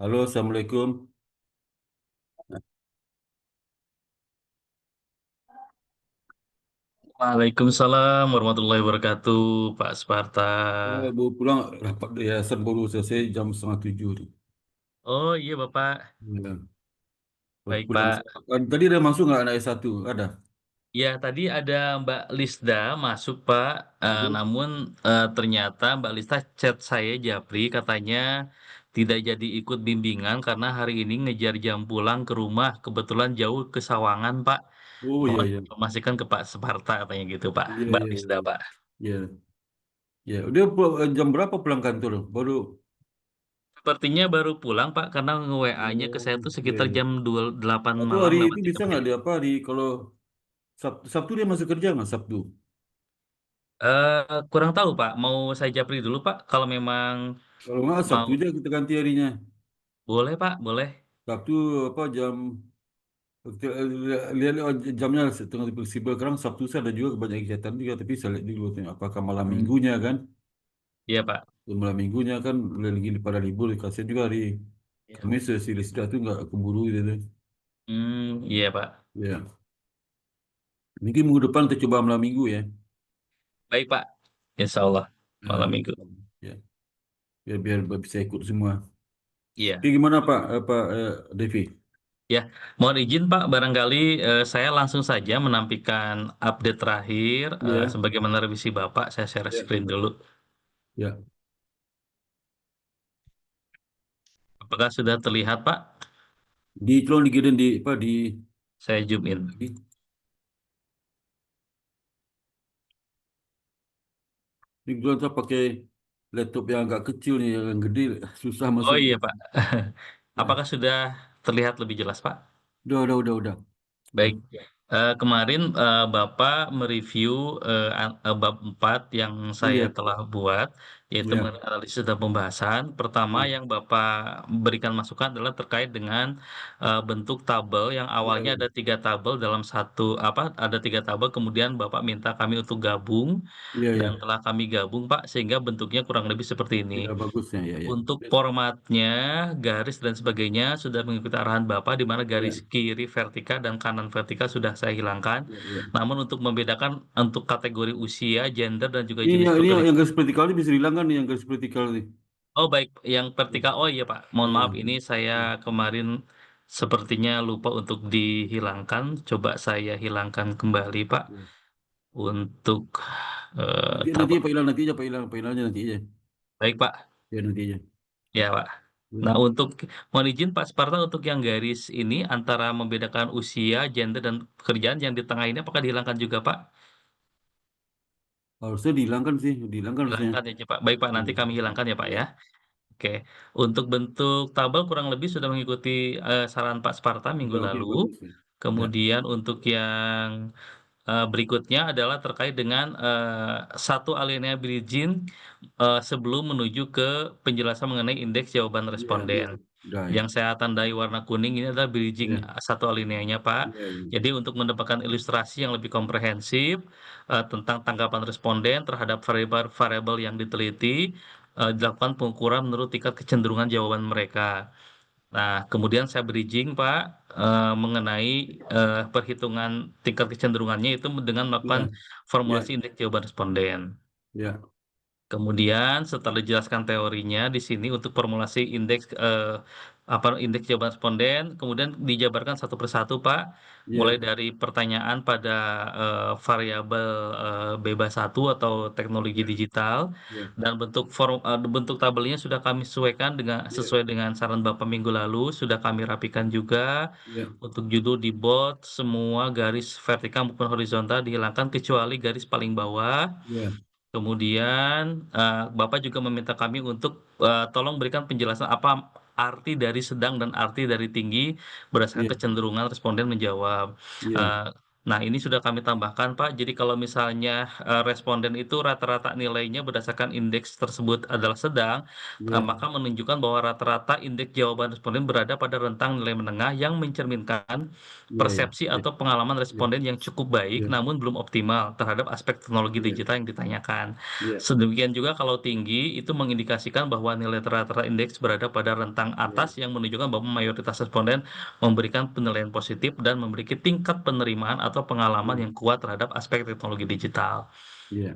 Halo, Assalamualaikum. Waalaikumsalam warahmatullahi wabarakatuh, Pak Sparta. Baru pulang rapat yayasan baru selesai jam setengah tujuh nih. Oh iya Bapak, Ya, baru baik pulang. Pak. Tadi ada masuk nggak anak S1? Ada. Ya tadi ada Mbak Lisda masuk Pak. Terus? Namun ternyata Mbak Lisda chat saya Japri katanya tidak jadi ikut bimbingan karena hari ini ngejar jam pulang ke rumah. Kebetulan jauh ke Sawangan Pak. Oh iya Mohon iya. informasikan ke Pak Sparta katanya gitu Pak. Iya Mbak iya Lisda iya. Pak. Iya. Ya, udah jam berapa pulang kantor? Baru. Sepertinya baru pulang Pak karena nge-WA-nya ke saya Oh tuh iya sekitar iya. jam 8 Atau malam hari lewat itu tiga bisa nggak menit. di apa di kalau Sabtu dia masuk kerja nggak Sabtu? Kurang tahu Pak, mau saya japri dulu Pak, kalau memang Kalau nggak mau Sabtu aja kita ganti harinya. boleh Pak, boleh. Sabtu apa jam lihat jamnya setengah fleksibel. Sekarang Sabtu saya ada juga banyak kegiatan juga, tapi saya lihat dulu tengok apakah malam Hmm, minggunya kan. iya Pak. Malam minggunya kan lagi pada libur, kasihan juga hari Iya. Kamis si Lisda tuh nggak keburu gitu tuh. Iya Pak. Ya, mungkin minggu depan kita coba malam minggu ya. Baik Pak, Insya Allah Nah, malam minggu. ya, biar bisa ikut semua. Oke, Iya. gimana Pak Devi? Ya, mohon izin Pak, barangkali saya langsung saja menampilkan update terakhir Ya, sebagaimana revisi Bapak. Saya share ya, screen dulu. ya. Apakah sudah terlihat Pak? Tolong dikirim di apa Saya zoom in. lagi. Di kita pakai laptop yang agak kecil nih, yang gede susah Oh masuk. iya Pak. Ya, Apakah sudah terlihat lebih jelas Pak? udah. Baik, Bagus. kemarin Bapak mereview bab 4 yang Oh saya ya, telah buat, yaitu ya, mengenai analisis dan pembahasan. Pertama ya, yang Bapak berikan masukan adalah terkait dengan bentuk tabel yang ya, awalnya ya, ada tiga tabel dalam satu apa ada tiga tabel, kemudian Bapak minta kami untuk gabung ya, dan ya, telah kami gabung Pak sehingga bentuknya kurang lebih seperti ini. ya, bagusnya ya, ya. Untuk formatnya, garis dan sebagainya sudah mengikuti arahan Bapak di mana garis Ya, kiri vertikal dan kanan vertikal sudah saya hilangkan. ya, ya. Namun untuk membedakan untuk kategori usia, gender dan juga Ini jenis yang pekerjaan. yang garis vertikal ini bisa dihilangkan nih yang garis vertikal nih. Oh baik, yang Ya, vertikal. Oh iya Pak, mohon ya, maaf ini saya kemarin sepertinya lupa untuk dihilangkan. Coba saya hilangkan kembali Pak ya. untuk Nanti tabel. Pak hilang nanti aja Pak hilang nanti aja. Baik Pak. Ya nanti aja. Ya, Pak. Ya. Nah, untuk mohon izin Pak Sparta untuk yang garis ini antara membedakan usia, gender, dan pekerjaan yang di tengah ini apakah dihilangkan juga, Pak? Harusnya dihilangkan sih, dihilangkan harusnya. Hilangkan ya, Pak. Baik, Pak. Ya, Nanti kami hilangkan ya, Pak ya, ya. Oke. Untuk bentuk tabel kurang lebih sudah mengikuti saran Pak Sparta minggu oke lalu. bagus ya. Ya, Kemudian untuk yang berikutnya adalah terkait dengan satu alinea bridging sebelum menuju ke penjelasan mengenai indeks jawaban ya, ya. responden. Udah ya. Yang saya tandai warna kuning ini adalah bridging Ya, satu alineanya, Pak. ya, ya. Jadi untuk mendapatkan ilustrasi yang lebih komprehensif tentang tanggapan responden terhadap variabel yang diteliti, dilakukan pengukuran menurut tingkat kecenderungan jawaban mereka. Nah, kemudian saya bridging, Pak, mengenai perhitungan tingkat kecenderungannya itu dengan melakukan Ya, formulasi ya, indeks jawaban responden. ya, Kemudian setelah dijelaskan teorinya di sini untuk formulasi indeks apa indeks jawaban responden, kemudian dijabarkan satu persatu, Pak, mulai ya, dari pertanyaan pada variabel bebas satu atau teknologi ya, digital ya, dan bentuk tabelnya sudah kami sesuaikan dengan ya, sesuai dengan saran Bapak minggu lalu, sudah kami rapikan juga. ya, Untuk judul di bold, semua garis vertikal maupun horizontal dihilangkan kecuali garis paling bawah. ya, Kemudian Bapak juga meminta kami untuk tolong berikan penjelasan apa arti dari sedang dan arti dari tinggi berdasarkan ya, kecenderungan responden menjawab. ya, Eh, Nah, ini sudah kami tambahkan, Pak. Jadi kalau misalnya responden itu rata-rata nilainya berdasarkan indeks tersebut adalah sedang, Iya, maka menunjukkan bahwa rata-rata indeks jawaban responden berada pada rentang nilai menengah yang mencerminkan iya, iya, persepsi iya, atau pengalaman iya, responden yang cukup baik iya, namun belum optimal terhadap aspek teknologi iya, digital yang ditanyakan. iya, Sedemikian juga kalau tinggi itu mengindikasikan bahwa nilai rata-rata indeks berada pada rentang iya, atas yang menunjukkan bahwa mayoritas responden memberikan penilaian positif dan memiliki tingkat penerimaan atau pengalaman iya, yang kuat terhadap aspek teknologi digital. iya,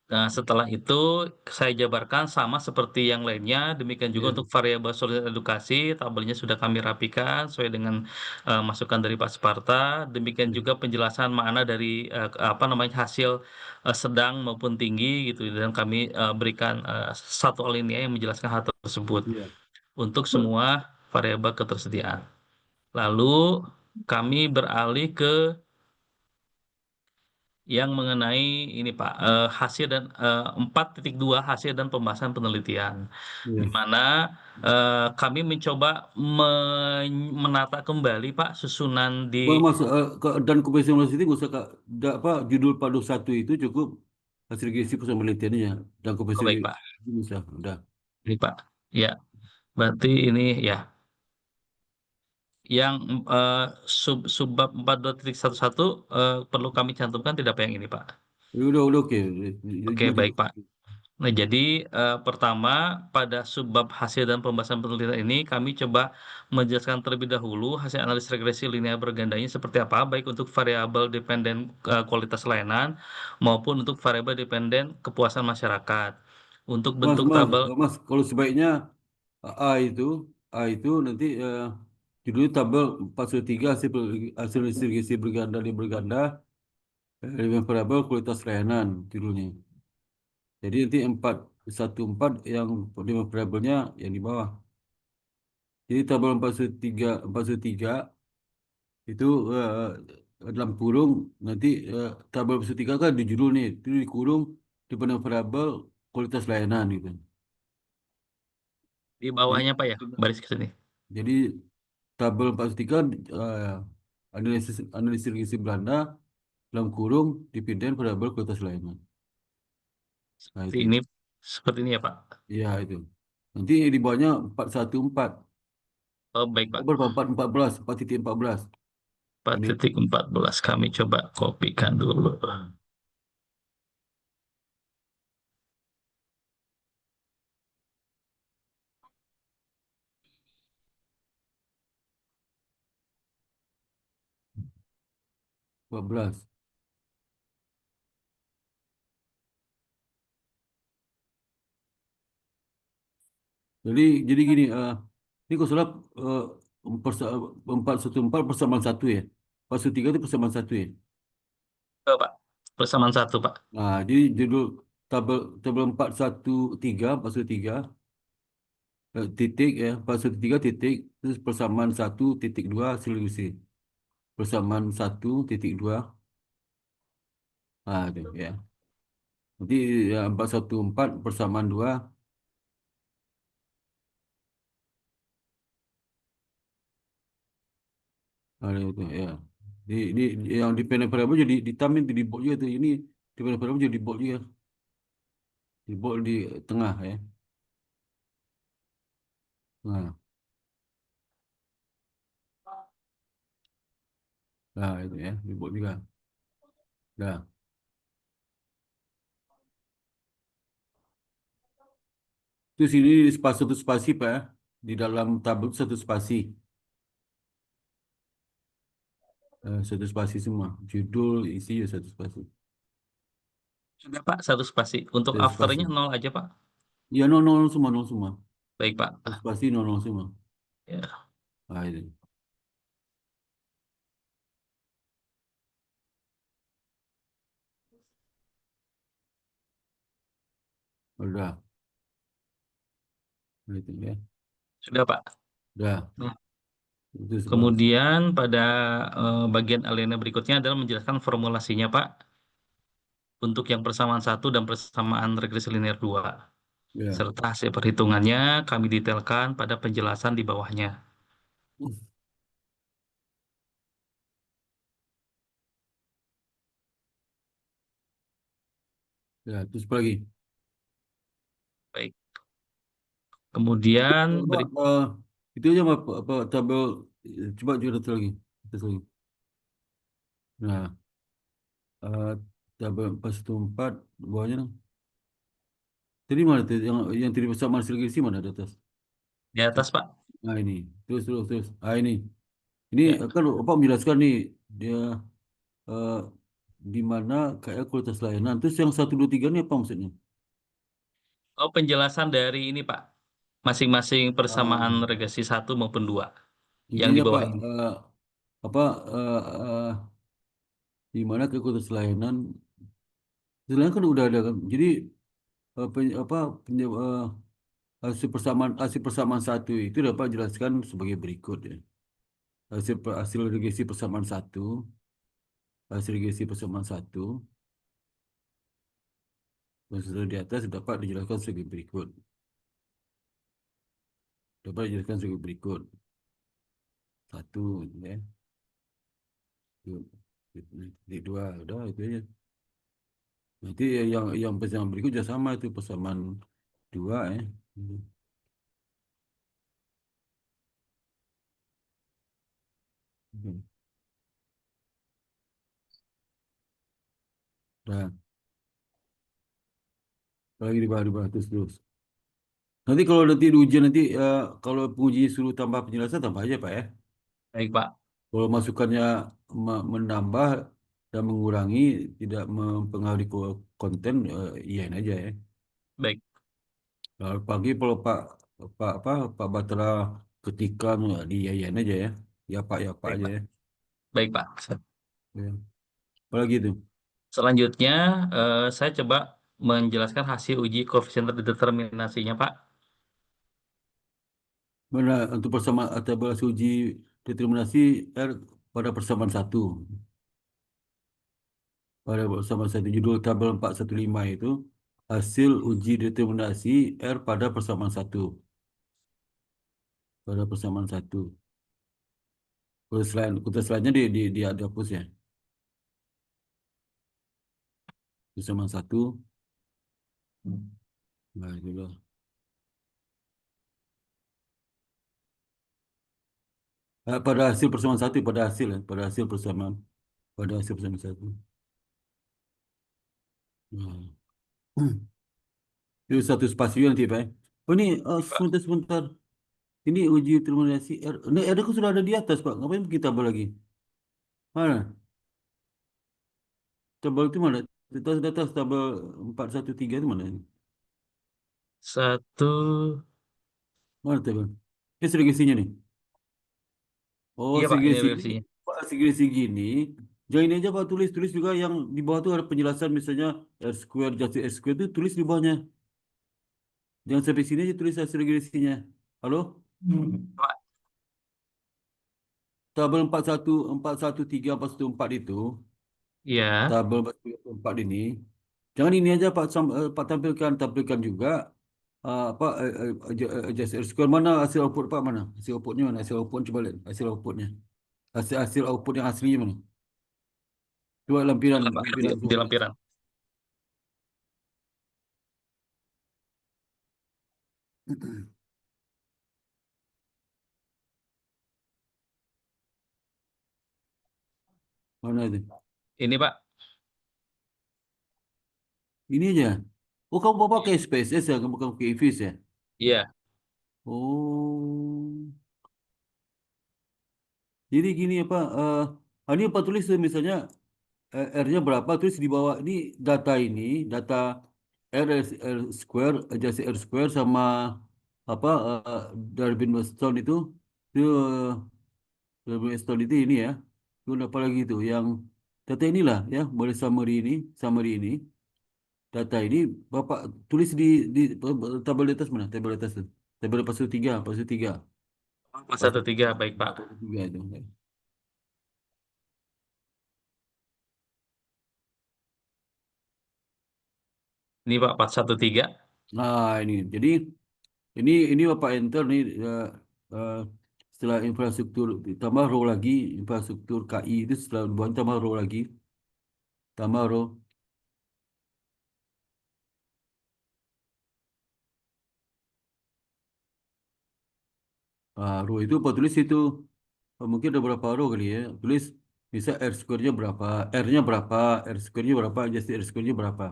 Nah, setelah itu saya jabarkan sama seperti yang lainnya. Demikian juga iya, untuk variabel soliditas edukasi, tabelnya sudah kami rapikan sesuai dengan masukan dari Pak Suparta. Demikian iya, juga penjelasan mana dari apa namanya hasil sedang maupun tinggi gitu, dan kami berikan satu alinea yang menjelaskan hal tersebut iya. untuk semua variabel ketersediaan. Lalu kami beralih ke yang mengenai ini Pak, hasil dan 4.2 hasil dan pembahasan penelitian, di Iya. mana kami mencoba menata kembali Pak susunan di. Dan konvensional itu nggak usah Kak, apa judul padu satu itu cukup hasil gizi pusat penelitiannya dan Oh, konvensional baik Pak, itu bisa udah. ini Pak, ya berarti ini ya yang subbab 42.11 perlu kami cantumkan tidak Pak yang ini Pak. Ya udah oke. Oke, Dua baik cukup. Pak. Nah, jadi pertama pada subbab hasil dan pembahasan penelitian ini kami coba menjelaskan terlebih dahulu hasil analisis regresi linear bergandanya seperti apa, baik untuk variabel dependen kualitas layanan maupun untuk variabel dependen kepuasan masyarakat. Untuk Mas, bentuk mas, tabel, mas, kalau sebaiknya A itu, nanti judulnya tabel 4/3 hasil distribusi berganda di berganda dengan variabel kualitas layanan judulnya. Jadi nanti 4/1/4 yang lima variabelnya yang di bawah. Jadi tabel 4/3 itu dalam kurung nanti tabel 4/3 kan di judul nih, itu di kurung di pada variabel kualitas layanan gitu. di Jadi bawahnya Pak ya, baris ke sini. jadi tabel 4/3 analisis analisis gizi Belanda dalam kurung dipindahin variabel kualitas layanan. Nah Seperti itu, ini, seperti ini ya Pak. iya itu. Nanti di bawahnya 4/1/4. Oh, baik Pak. Berapa? 4/14, 4.14. Empat Ini. titik empat belas kami coba kopikan dulu. Hmm, 14. Jadi gini, ini kalau salah eh, persa- 4/1/4 persamaan satu ya. 4/3 itu persamaan satu ya. Oh, Pak, persamaan satu Pak. Nah, jadi judul tabel tabel 4/1/3, 4/3 titik ya, 4/3 titik, terus persamaan 1.2 selisih. Persamaan 1.2, nah itu ya. Nanti ya, 4/1/4 persamaan 2, nah, itu ya. Di yang di panel variable jadi ditamin di bold juga tuh. Ini di panel variable jadi bold juga, di bold di tengah ya. Nah, nah itu ya, di bold juga. Nah, terus ini satu spasi Pak ya. Di dalam tabel satu spasi. Satu spasi semua. Judul, isi ya satu spasi. Sudah Pak, satu spasi. Untuk Satu afternya spasi. nol aja Pak. Ya, nol, nol semua, nol semua. Baik Satu Pak. spasi, nol, nol semua. Ya, Nah, itu. Udah. Nah, itu ya. sudah Pak. Udah. Nah, Itu sebab. kemudian pada bagian alinea berikutnya adalah menjelaskan formulasinya Pak untuk yang persamaan satu dan persamaan regresi linear 2. Ya. Serta hasil perhitungannya kami detailkan pada penjelasan di bawahnya. Ya, terus apa lagi? Baik. Kemudian Apa, itu aja apa tabel, coba juga satu lagi. Satu lagi. Nah, eh, tabel 414 bawahnya dong. Tadi mana tuh yang tadi bersama segregasi mana di atas? di atas, Pak. Nah ini, terus. Ah ini Ya. kan apa menjelaskan nih dia eh, di mana kayak kualitas layanan. Terus yang 1 2 3 ini apa maksudnya? Oh, penjelasan dari ini, Pak. Masing-masing Ah, persamaan regasi satu maupun dua yang di intinya bawah Pak, ini. apa di mana kayak kualitas layanan? Layanan kan udah ada kan. Jadi apa hasil persamaan satu itu dapat jelaskan sebagai berikut ya. Hasil regresi persamaan satu, hasil regresi persamaan satu, dan sudah di atas dapat dijelaskan sebagai berikut. Dapat dijelaskan sebagai berikut. Satu, gitu ya. Dua, dua, udah itu aja. Nanti yang persamaan berikut juga sama itu persamaan dua ya. Hmm. Nah, lagi di bawah terus. Nanti kalau nanti di ujian nanti kalau penguji suruh tambah penjelasan tambah aja Pak ya. Baik, Pak. Kalau masukannya menambah dan mengurangi tidak mempengaruhi konten, iyain aja ya. Baik. Kalau pagi kalau Pak Batra ketika diiyain aja ya. Ya Pak Baik, aja Pak. ya. Baik, Pak. Ya. Apalagi itu. Selanjutnya, saya coba menjelaskan hasil uji koefisien determinasinya, Pak. Mana untuk persamaan tabel uji determinasi R pada persamaan satu. Pada persamaan satu judul tabel 415 itu hasil uji determinasi R pada persamaan satu. Pada persamaan satu. Kuota selainnya di dihapus ya. Persamaan satu. Nah, itu loh. Pada hasil persamaan satu, pada hasil ya, pada hasil persamaan satu. Nah. Itu satu spasiun nanti Pak. Oh ini sebentar. Ini uji determinasi R. Ini R aku sudah ada di atas Pak. Ngapain kita tabel lagi? Mana? Tabel itu mana? Di atas tabel 413 itu mana? Satu, Mana tabel? Ini segregasinya nih. Oh, iya Pak, ini segregasi ini. versinya. Pak, segregasi gini. Jangan ini aja Pak, tulis juga yang di bawah itu ada penjelasan misalnya R square, just R square itu tulis di bawahnya. Jangan sampai sini aja tulis hasil regresinya. Halo? Pak, Tabel 41 41 3 414 itu, iya. tabel 4 ini. Jangan ini aja Pak tampilkan juga apa just R square mana hasil output Pak mana? Hasil outputnya mana? Hasil output coba lihat hasil outputnya. Hasil output yang aslinya mana? Coba lampiran Ada, Pak, lampiran di coba. lampiran. Mana itu? Ini Pak, Ini aja. Oh, kamu bawa pakai SPSS ya, kamu bukan pakai IFIS ya? iya. Oh, jadi gini apa? Ini apa tulis tuh misalnya R-nya berapa? Terus di bawah ini data R square, adjust R square sama apa Darwin Weston itu Darwin Weston itu ini ya. Itu apa lagi itu? Yang data inilah ya, boleh summary ini. Data ini Bapak tulis di tabel di atas mana? Tabel di atas tuh. Tabel pasal tiga, Empat pasal satu tiga, baik Pak. tiga itu. Ini Pak 413. Nah ini, jadi ini Bapak enter nih eh, setelah infrastruktur tambah row lagi infrastruktur KI itu setelah buat tambah row lagi tambah row Row itu apa tulis itu? Mungkin ada berapa row kali ya. Tulis bisa R square-nya berapa, R-nya berapa, R square-nya berapa, just R square-nya berapa.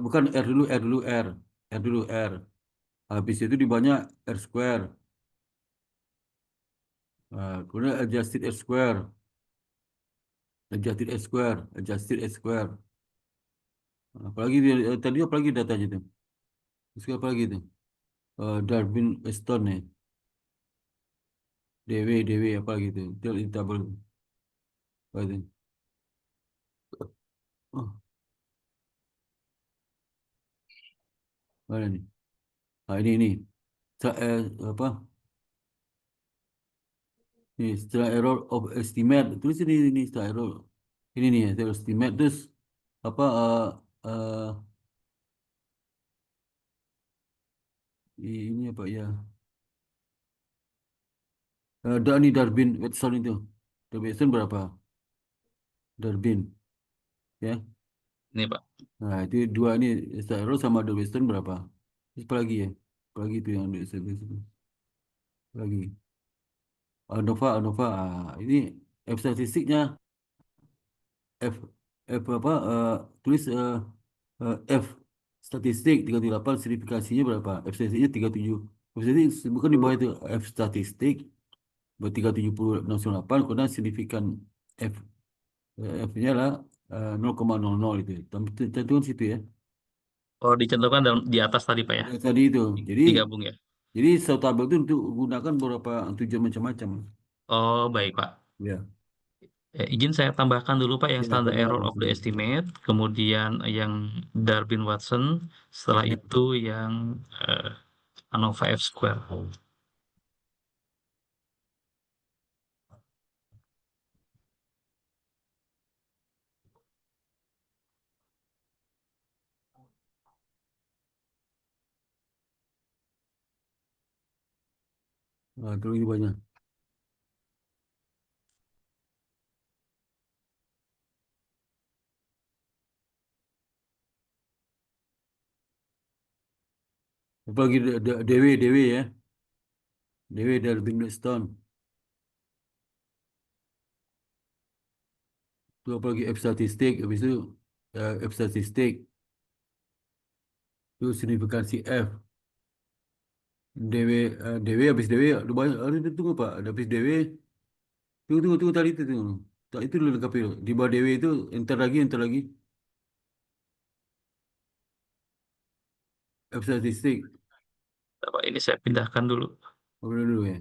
Bukan R dulu, R dulu, R dulu, R. Habis itu di banyak R square. Kemudian adjusted R square, adjusted R square, adjusted R square. Apalagi tadi apalagi datanya itu. Terus apa lagi itu? Darwin Stone nih, DW apa gitu. Double apa itu? Oh, mana nih? Ini. Apa? Ini setelah error of estimate. Tulis ini setelah error. Ini nih, setelah estimate. Terus apa? Uh, ini apa ya? Ini Darwin Watson itu. Darwin Watson berapa? Darwin, ya. Ini Pak. Nah, itu dua ini setelah error sama Darwin Watson berapa? Terus apa lagi ya? Apa lagi itu yang di situ? Lagi. ANOVA. Ini F statistiknya F F apa? Tulis F statistik 38 verifikasinya berapa? F statistiknya 37. F statistik bukan di bawah itu F statistik ber 370,8 karena signifikan F F-nya lah 0,00 itu. Tentukan situ ya. Oh, dicantumkan di atas tadi Pak ya. Ya, tadi itu. Jadi Digabung ya. jadi satu tabel itu untuk gunakan beberapa tujuan macam-macam. Oh, baik Pak. Ya. Izin saya tambahkan dulu Pak yang Ya, standard error tambahkan of the sini. estimate, kemudian yang Darwin Watson, setelah Ya. itu yang ANOVA F square. Terus ini banyak. Apalagi DW ya. DW dari Stone. Itu apalagi F statistik. Habis itu F statistik. Itu signifikansi F. DW, DW habis DW. Ada tunggu Pak. Ada habis DW. Tunggu tadi itu. Tunggu. Tak, itu dulu lengkap itu. Di bawah DW itu enter lagi. F statistik. Pak, ini saya pindahkan dulu. Apa dulu ya?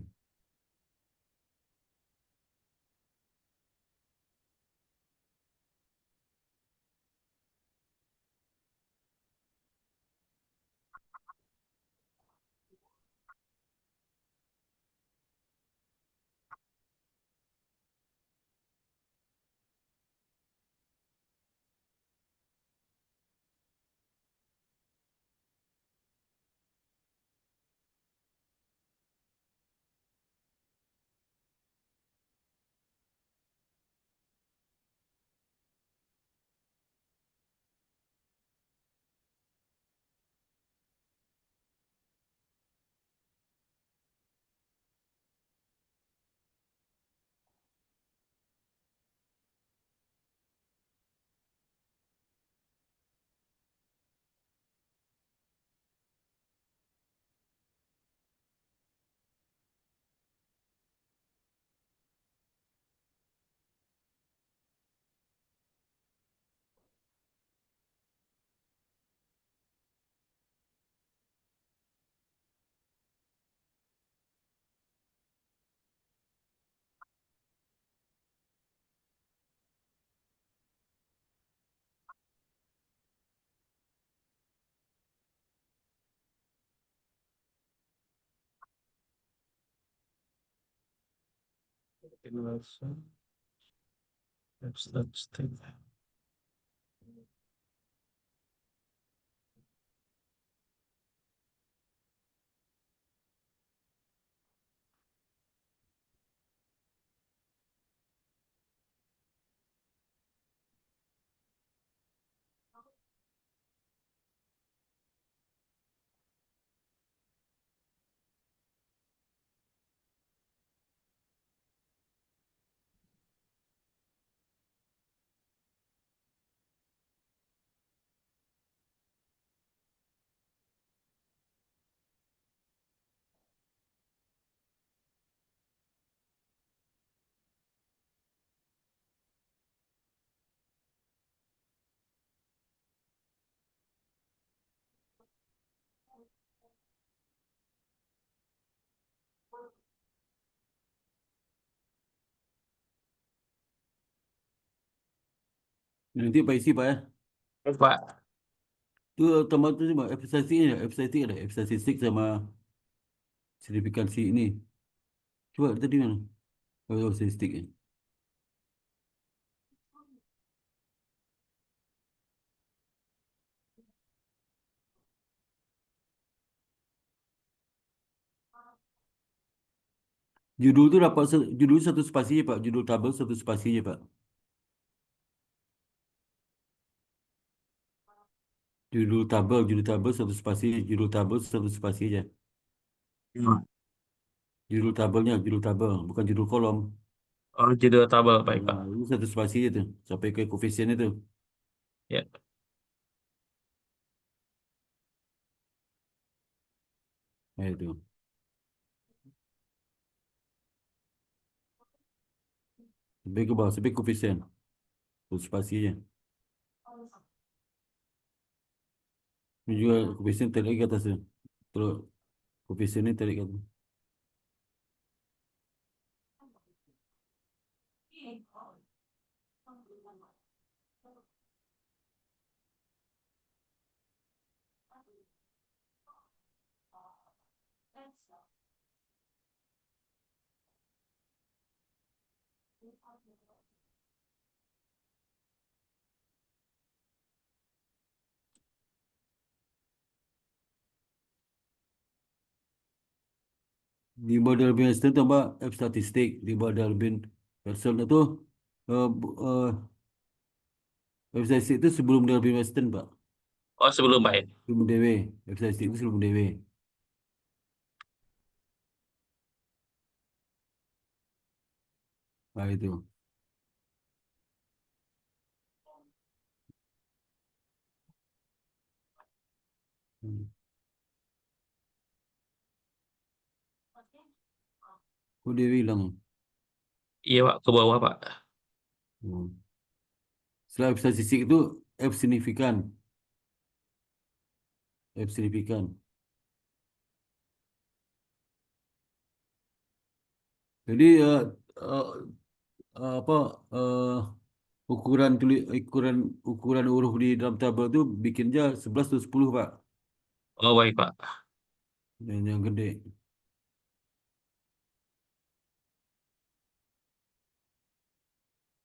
Nanti Pak isi Pak ya. Baik, Pak. Itu tambah tu cuma F statistik sama signifikansi ini. Coba tadi mana? Oh, statistik ya. Judul tu dapat judul satu spasi je Pak. Judul tabel satu spasi je Pak. Judul tabel satu spasi, judul tabel satu spasi aja. Hmm. Judul tabel, bukan judul kolom. Oh, judul tabel, baik, Pak. Nah, ini satu spasi itu sampai ke koefisien itu. Ya. Nah, itu. Sampai ke bawah, sampai koefisien. Satu spasi aja. Ini juga koefisien tarik ke atas tu. Terus koefisien ini tarik ke atas. Di bawah Darwin Western tambah F statistik. Di bawah Darwin Western itu eh, bu- eh, F statistik itu sebelum Darwin Western Pak. Oh, sebelum, Pak, ya? Sebelum DW. F statistik itu sebelum DW. Nah itu. Hmm. Kok DW hilang? Iya, Pak, ke bawah, Pak. Hmm. Setelah F statistik itu F signifikan. F signifikan. Jadi eh, apa eh, ukuran huruf di dalam tabel itu bikinnya 11 atau 10 Pak. Oh, baik, Pak. Yang gede.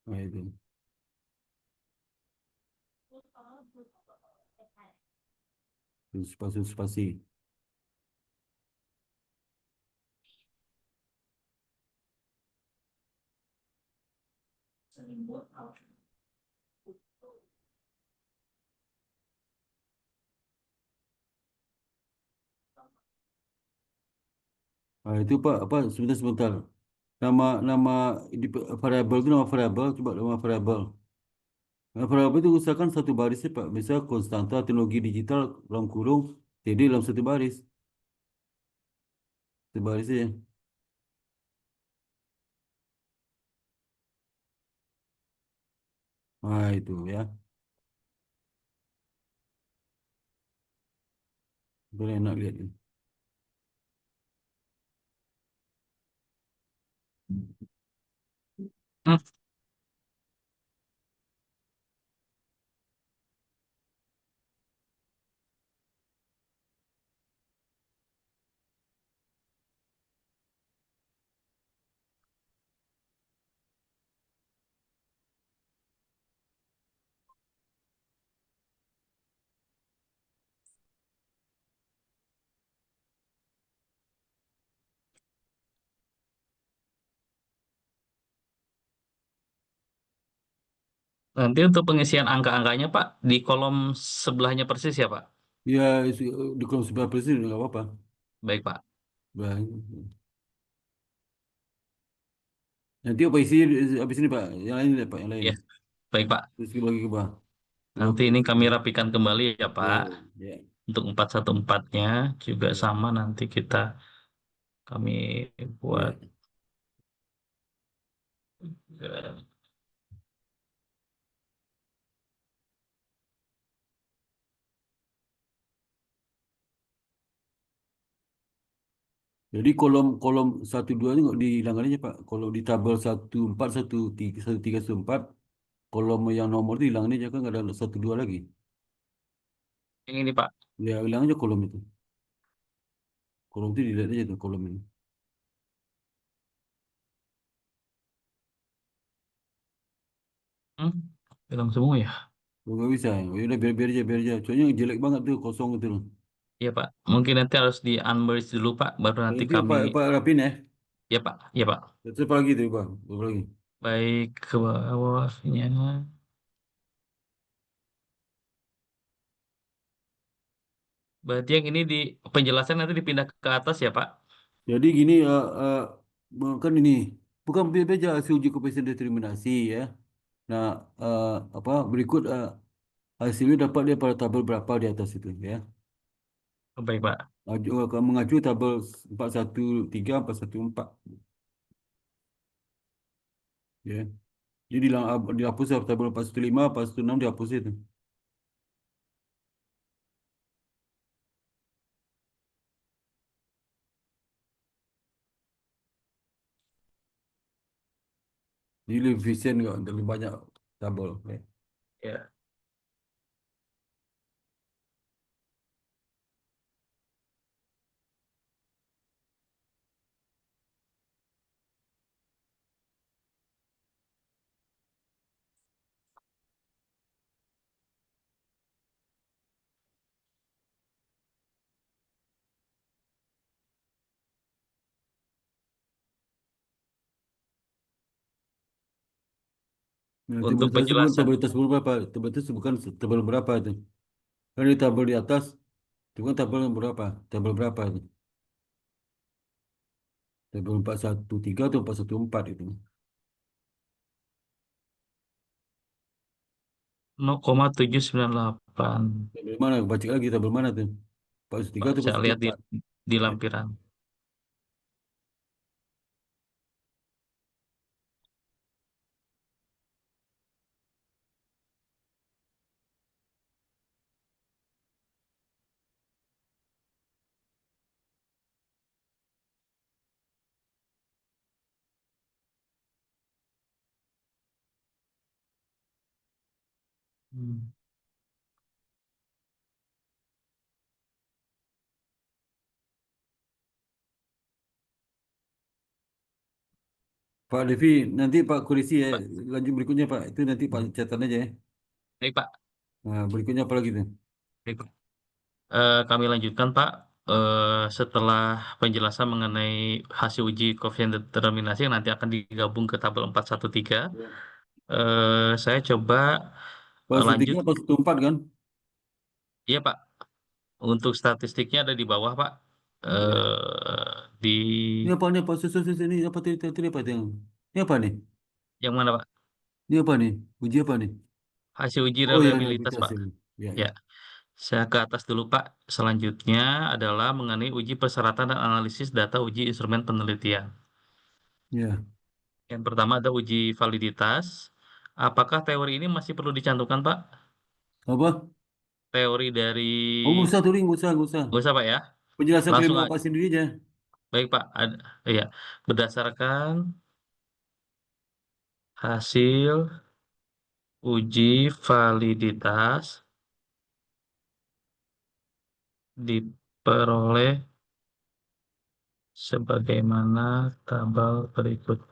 Nah itu. Spasi spasi. Nah itu Pak apa sebentar sebentar. Nama nama di variabel itu nama variabel coba nama variabel. Nama variabel itu usahakan satu baris ya Pak. Misal konstanta teknologi digital dalam kurung TD dalam satu baris. Satu baris ya. Nah itu ya. Boleh enak lihat ini. Hmm. Nanti untuk pengisian angka-angkanya, Pak, di kolom sebelahnya persis ya, Pak? Ya di kolom sebelah persis nggak apa-apa. Baik, Pak. Bah, nanti apa isi habis ini Pak? Yang lain Pak, yang lain. Ya, baik, Pak. Terus lagi ke bawah. Coba Nanti ini koreksi. kami rapikan kembali ya, Pak. Ya, ya, Untuk 414-nya juga ya, sama nanti kami buat ya. eh, Jadi kolom kolom satu dua ini nggak dihilangkan aja Pak. Kalau di tabel 14 13 14 kolom yang nomor itu hilang ini jangan ada satu dua lagi. Yang ini Pak. Ya hilang aja kolom itu. Kolom itu dilihat aja tuh kolom ini. Hmm, hilang semua ya? Oh, nggak bisa. Ya udah biar aja biar aja. Soalnya jelek banget tuh kosong itu loh. Iya Pak. Mungkin nanti harus di unmerge dulu Pak, baru nanti Nanti kami. apa rapin ya. Ya Pak, ya Pak. Terus apa lagi tuh bang? Apa lagi? Baik ke bawahnya. Berarti yang ini di penjelasan nanti dipindah ke atas ya Pak? Jadi gini kan ini bukan beda hasil uji kompetensi determinasi ya. Nah apa berikut hasilnya dapat dia pada tabel berapa di atas itu ya. Oh, baik Pak. Mengacu tabel 413 414 ya. Jadi dihapus ya, tabel 415 416 dihapus itu. Jadi lebih efisien nggak lebih banyak tabel ya. Ya. Nah, Untuk penjelasan. tabel berapa? Tabel itu bukan tabel berapa itu. Kan di tabel di atas itu kan tabel berapa? Tabel berapa itu? Tabel 413 atau 414 itu. 0,798. Tabel mana? Baca lagi tabel mana tuh? 413 Pak, atau saya lihat 414? di Ya. lampiran. Hmm. Pak Devi, nanti Pak Kurisi ya, Pak, lanjut berikutnya Pak. Itu nanti Pak catat aja ya. baik Pak. Nah, berikutnya apa lagi tuh? Baik, Pak. Kami lanjutkan Pak. Setelah penjelasan mengenai hasil uji koefisien determinasi yang nanti akan digabung ke tabel 413, Ya. saya coba Pak lanjut. Sutiknya Pak 14 kan? Iya Pak, untuk statistiknya ada di bawah Pak. Ya. Di Ini apa nih Pak Susus ini apa tadi apa itu yang? Ini apa nih? yang mana Pak? Ini apa nih? Uji apa nih? Hasil uji Oh ya, ya reliabilitas itu Pak. hasil. Ya, Ya, ya. saya ke atas dulu Pak. Selanjutnya adalah mengenai uji persyaratan dan analisis data uji instrumen penelitian. Ya. Yang pertama ada uji validitas. Apakah teori ini masih perlu dicantumkan Pak? Apa? Teori dari. Oh, nggak usah tuh, nggak usah, nggak usah. Nggak usah Pak ya. Penjelasan Langsung terima aja. Pak sendiri aja. Baik Pak. Ya. Berdasarkan hasil uji validitas diperoleh sebagaimana tabel berikut.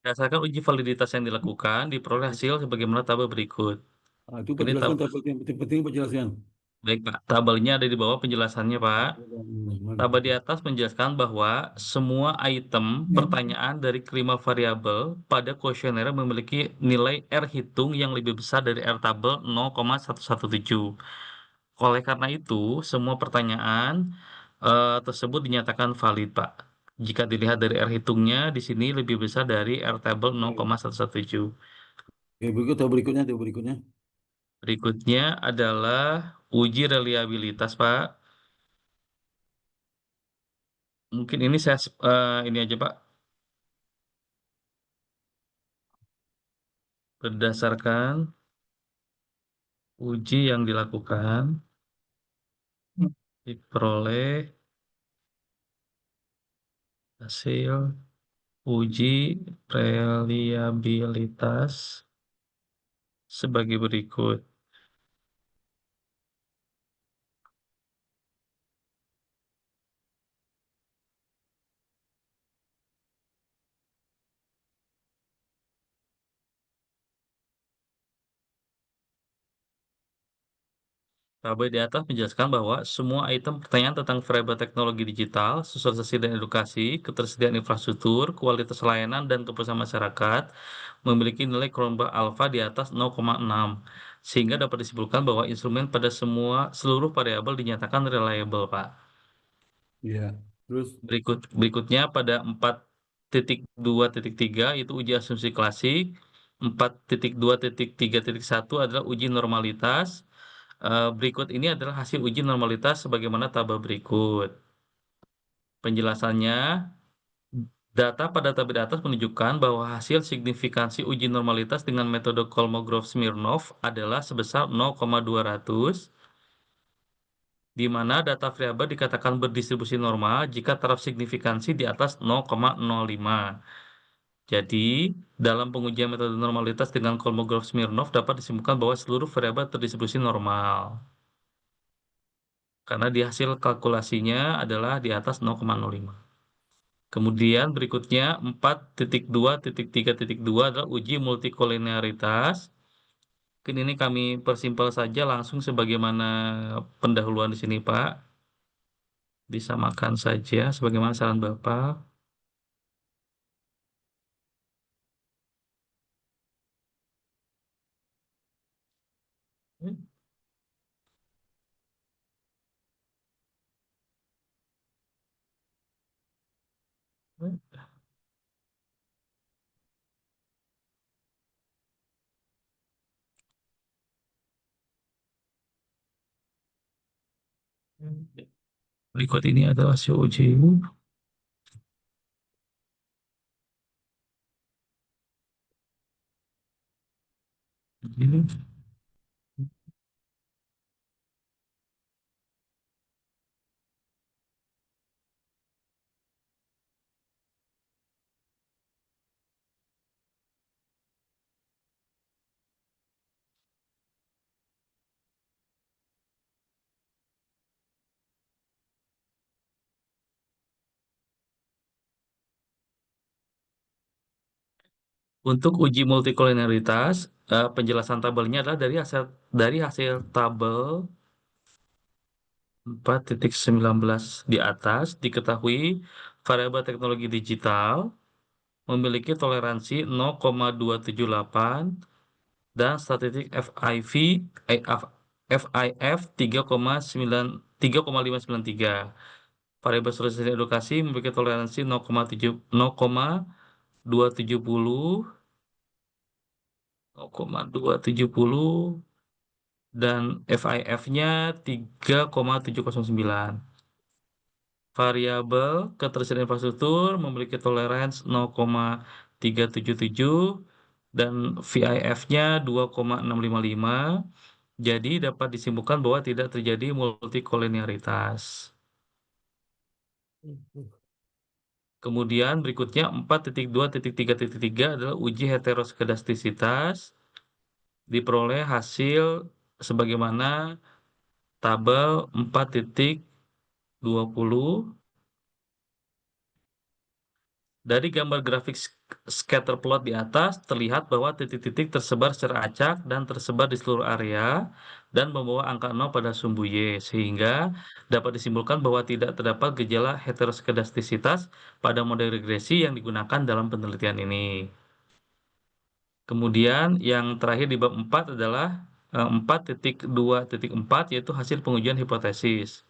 Berdasarkan uji validitas yang dilakukan, diperoleh hasil sebagaimana tabel berikut. Ah, itu Ini penjelasan tabel yang penting penting penjelasan. baik Pak. Tabelnya ada di bawah penjelasannya Pak. Gimana? Tabel di atas menjelaskan bahwa semua item pertanyaan dari kelima variabel pada kuesioner memiliki nilai R hitung yang lebih besar dari R tabel 0,117. Oleh karena itu, semua pertanyaan tersebut dinyatakan valid, Pak. Jika dilihat dari R hitungnya, di sini lebih besar dari R tabel 0,117. Oke, berikutnya, tahu berikutnya. Berikutnya adalah uji reliabilitas, Pak. Mungkin ini saya ini aja, Pak. Berdasarkan uji yang dilakukan, diperoleh hasil uji reliabilitas sebagai berikut. Tabel di atas menjelaskan bahwa semua item pertanyaan tentang variabel teknologi digital, sosialisasi dan edukasi, ketersediaan infrastruktur, kualitas layanan, dan kepuasan masyarakat memiliki nilai Cronbach alpha di atas 0,6, sehingga dapat disimpulkan bahwa instrumen pada seluruh variabel dinyatakan reliable, Pak. Iya. Terus, Berikutnya pada 4.2.3 itu uji asumsi klasik, 4.2.3.1 adalah uji normalitas. Berikut ini adalah hasil uji normalitas sebagaimana tabel berikut. Penjelasannya, data pada tabel di atas menunjukkan bahwa hasil signifikansi uji normalitas dengan metode Kolmogorov-Smirnov adalah sebesar 0,200, di mana data variabel dikatakan berdistribusi normal jika taraf signifikansi di atas 0,05. Jadi, dalam pengujian metode normalitas dengan Kolmogorov-Smirnov dapat disimpulkan bahwa seluruh variabel terdistribusi normal. Karena di hasil kalkulasinya adalah di atas 0,05. Kemudian berikutnya 4.2.3.2 adalah uji multikolinearitas. Mungkin ini kami persimpel saja langsung sebagaimana pendahuluan di sini, Pak. Disamakan saja sebagaimana saran Bapak. Berikut ini adalah hasil uji. Untuk uji multikolinearitas, penjelasan tabelnya adalah dari hasil tabel 4.19 di atas diketahui variabel teknologi digital memiliki toleransi 0,278 dan statistik FIF 3,593. Variabel sosialisasi edukasi memiliki toleransi 0,270 0,270 dan FIF-nya 3,709. Variabel ketersediaan infrastruktur memiliki toleransi 0,377 dan VIF-nya 2,655. Jadi dapat disimpulkan bahwa tidak terjadi multikolinearitas. Kemudian berikutnya 4.2.3.3 adalah uji heteroskedastisitas. Diperoleh hasil sebagaimana tabel 4.20. Dari gambar grafik scatter plot di atas terlihat bahwa titik-titik tersebar secara acak dan tersebar di seluruh area dan membawa angka 0 pada sumbu Y, sehingga dapat disimpulkan bahwa tidak terdapat gejala heteroskedastisitas pada model regresi yang digunakan dalam penelitian ini. Kemudian yang terakhir di bab 4 adalah 4.2.4 yaitu hasil pengujian hipotesis.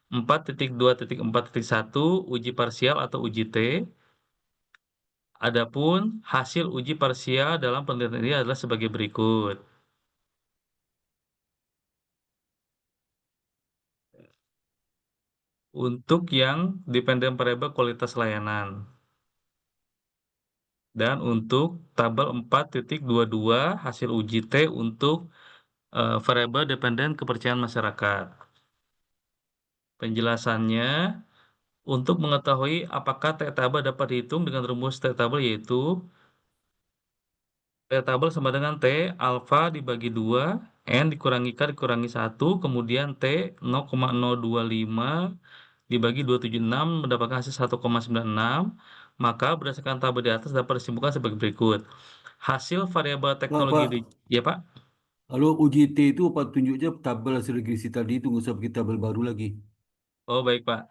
4.2.4.1 uji parsial atau uji T. Adapun hasil uji parsial dalam penelitian ini adalah sebagai berikut. Untuk yang dependent variable kualitas layanan. Dan untuk tabel 4.22 hasil uji T untuk variabel dependent kepercayaan masyarakat. Penjelasannya, untuk mengetahui apakah T-tabel dapat dihitung dengan rumus T-tabel yaitu T-tabel sama dengan T alfa dibagi 2, N dikurangi K dikurangi 1, kemudian T 0,025 dibagi 276 mendapatkan hasil 1,96, maka berdasarkan tabel di atas dapat disimpulkan sebagai berikut. Hasil variabel Pak, teknologi Pak, ya Pak. kalau uji T itu apa tunjuknya tabel hasil regresi tadi itu nggak usah kita tabel baru lagi. Oh baik Pak.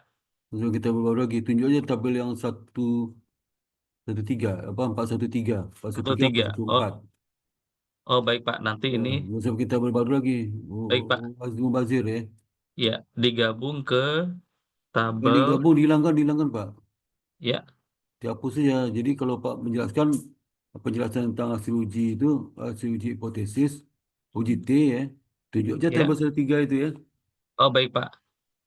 Nggak usah kita tabel baru lagi. Tunjuk aja tabel yang 113 apa 413, 413, 13. 414. Oh, oh baik Pak. Nanti Ya, ini nggak usah kita tabel baru lagi. baik Pak. Mubazir ya. Ya, digabung ke Yang tabel digabung dihilangkan Pak. ya, Dihapus saja. Jadi kalau Pak menjelaskan penjelasan tentang hasil uji itu, hasil uji hipotesis, uji T ya, tunjuk aja tabel ya. 1 3 itu ya. Oh baik Pak.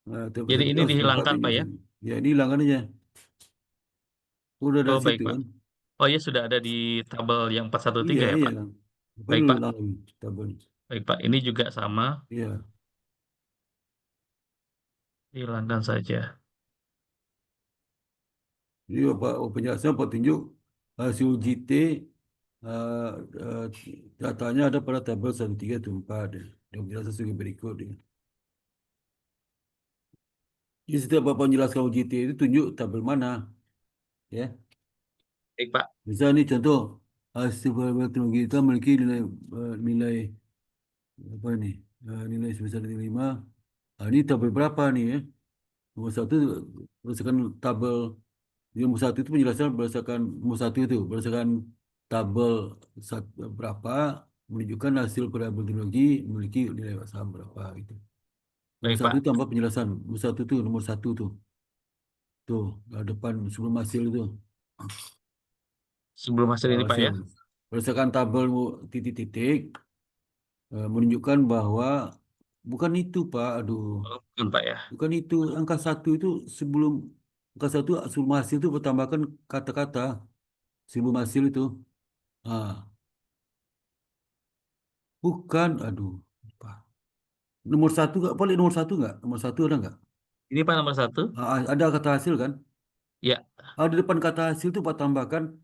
Nah, tabel Jadi 1 3 ini harus 4 dihilangkan Pak ya. tunjukkan. Ya, ini hilangkan aja. Udah Oh dari baik situ Pak. kan. Oh ya sudah ada di tabel yang Iya, 413 ya iya. Pak. Ngapain Baik lu Pak. hilang lagi tabel? Baik Pak. Ini juga sama. Iya. Dihilangkan saja. Jadi Pak, penjelasan Pak tunjuk hasil uji T, eh, eh, datanya ada pada tabel 1 3 itu 4. Dan penjelasan sebagai berikut ya. Jadi setiap Bapak menjelaskan uji T itu tunjuk tabel mana ya. Baik Pak. Misal ini contoh hasil variabel teknologi kita memiliki nilai nilai apa ini? Nilai sebesar 5. Ini tabel berapa nih ya? Nomor satu berdasarkan tabel nomor satu itu penjelasan berdasarkan nomor satu itu berdasarkan tabel berapa menunjukkan hasil variabel teknologi memiliki nilai saham berapa itu. Nomor Baik satu Pak. tambah penjelasan. Nomor satu tuh nomor satu tuh depan sebelum hasil itu. Sebelum hasil ini Pak Hasil ya. berdasarkan tabel titik-titik menunjukkan bahwa bukan itu Pak, aduh, Oh, bukan Pak ya. bukan itu angka satu itu sebelum angka satu sebelum hasil itu bertambahkan kata-kata sebelum hasil itu, ah, bukan, aduh, Pak. Nomor satu nggak boleh nomor satu ada nggak? Ini Pak nomor satu. Ada kata hasil kan? Ya. Di depan kata hasil itu Pak tambahkan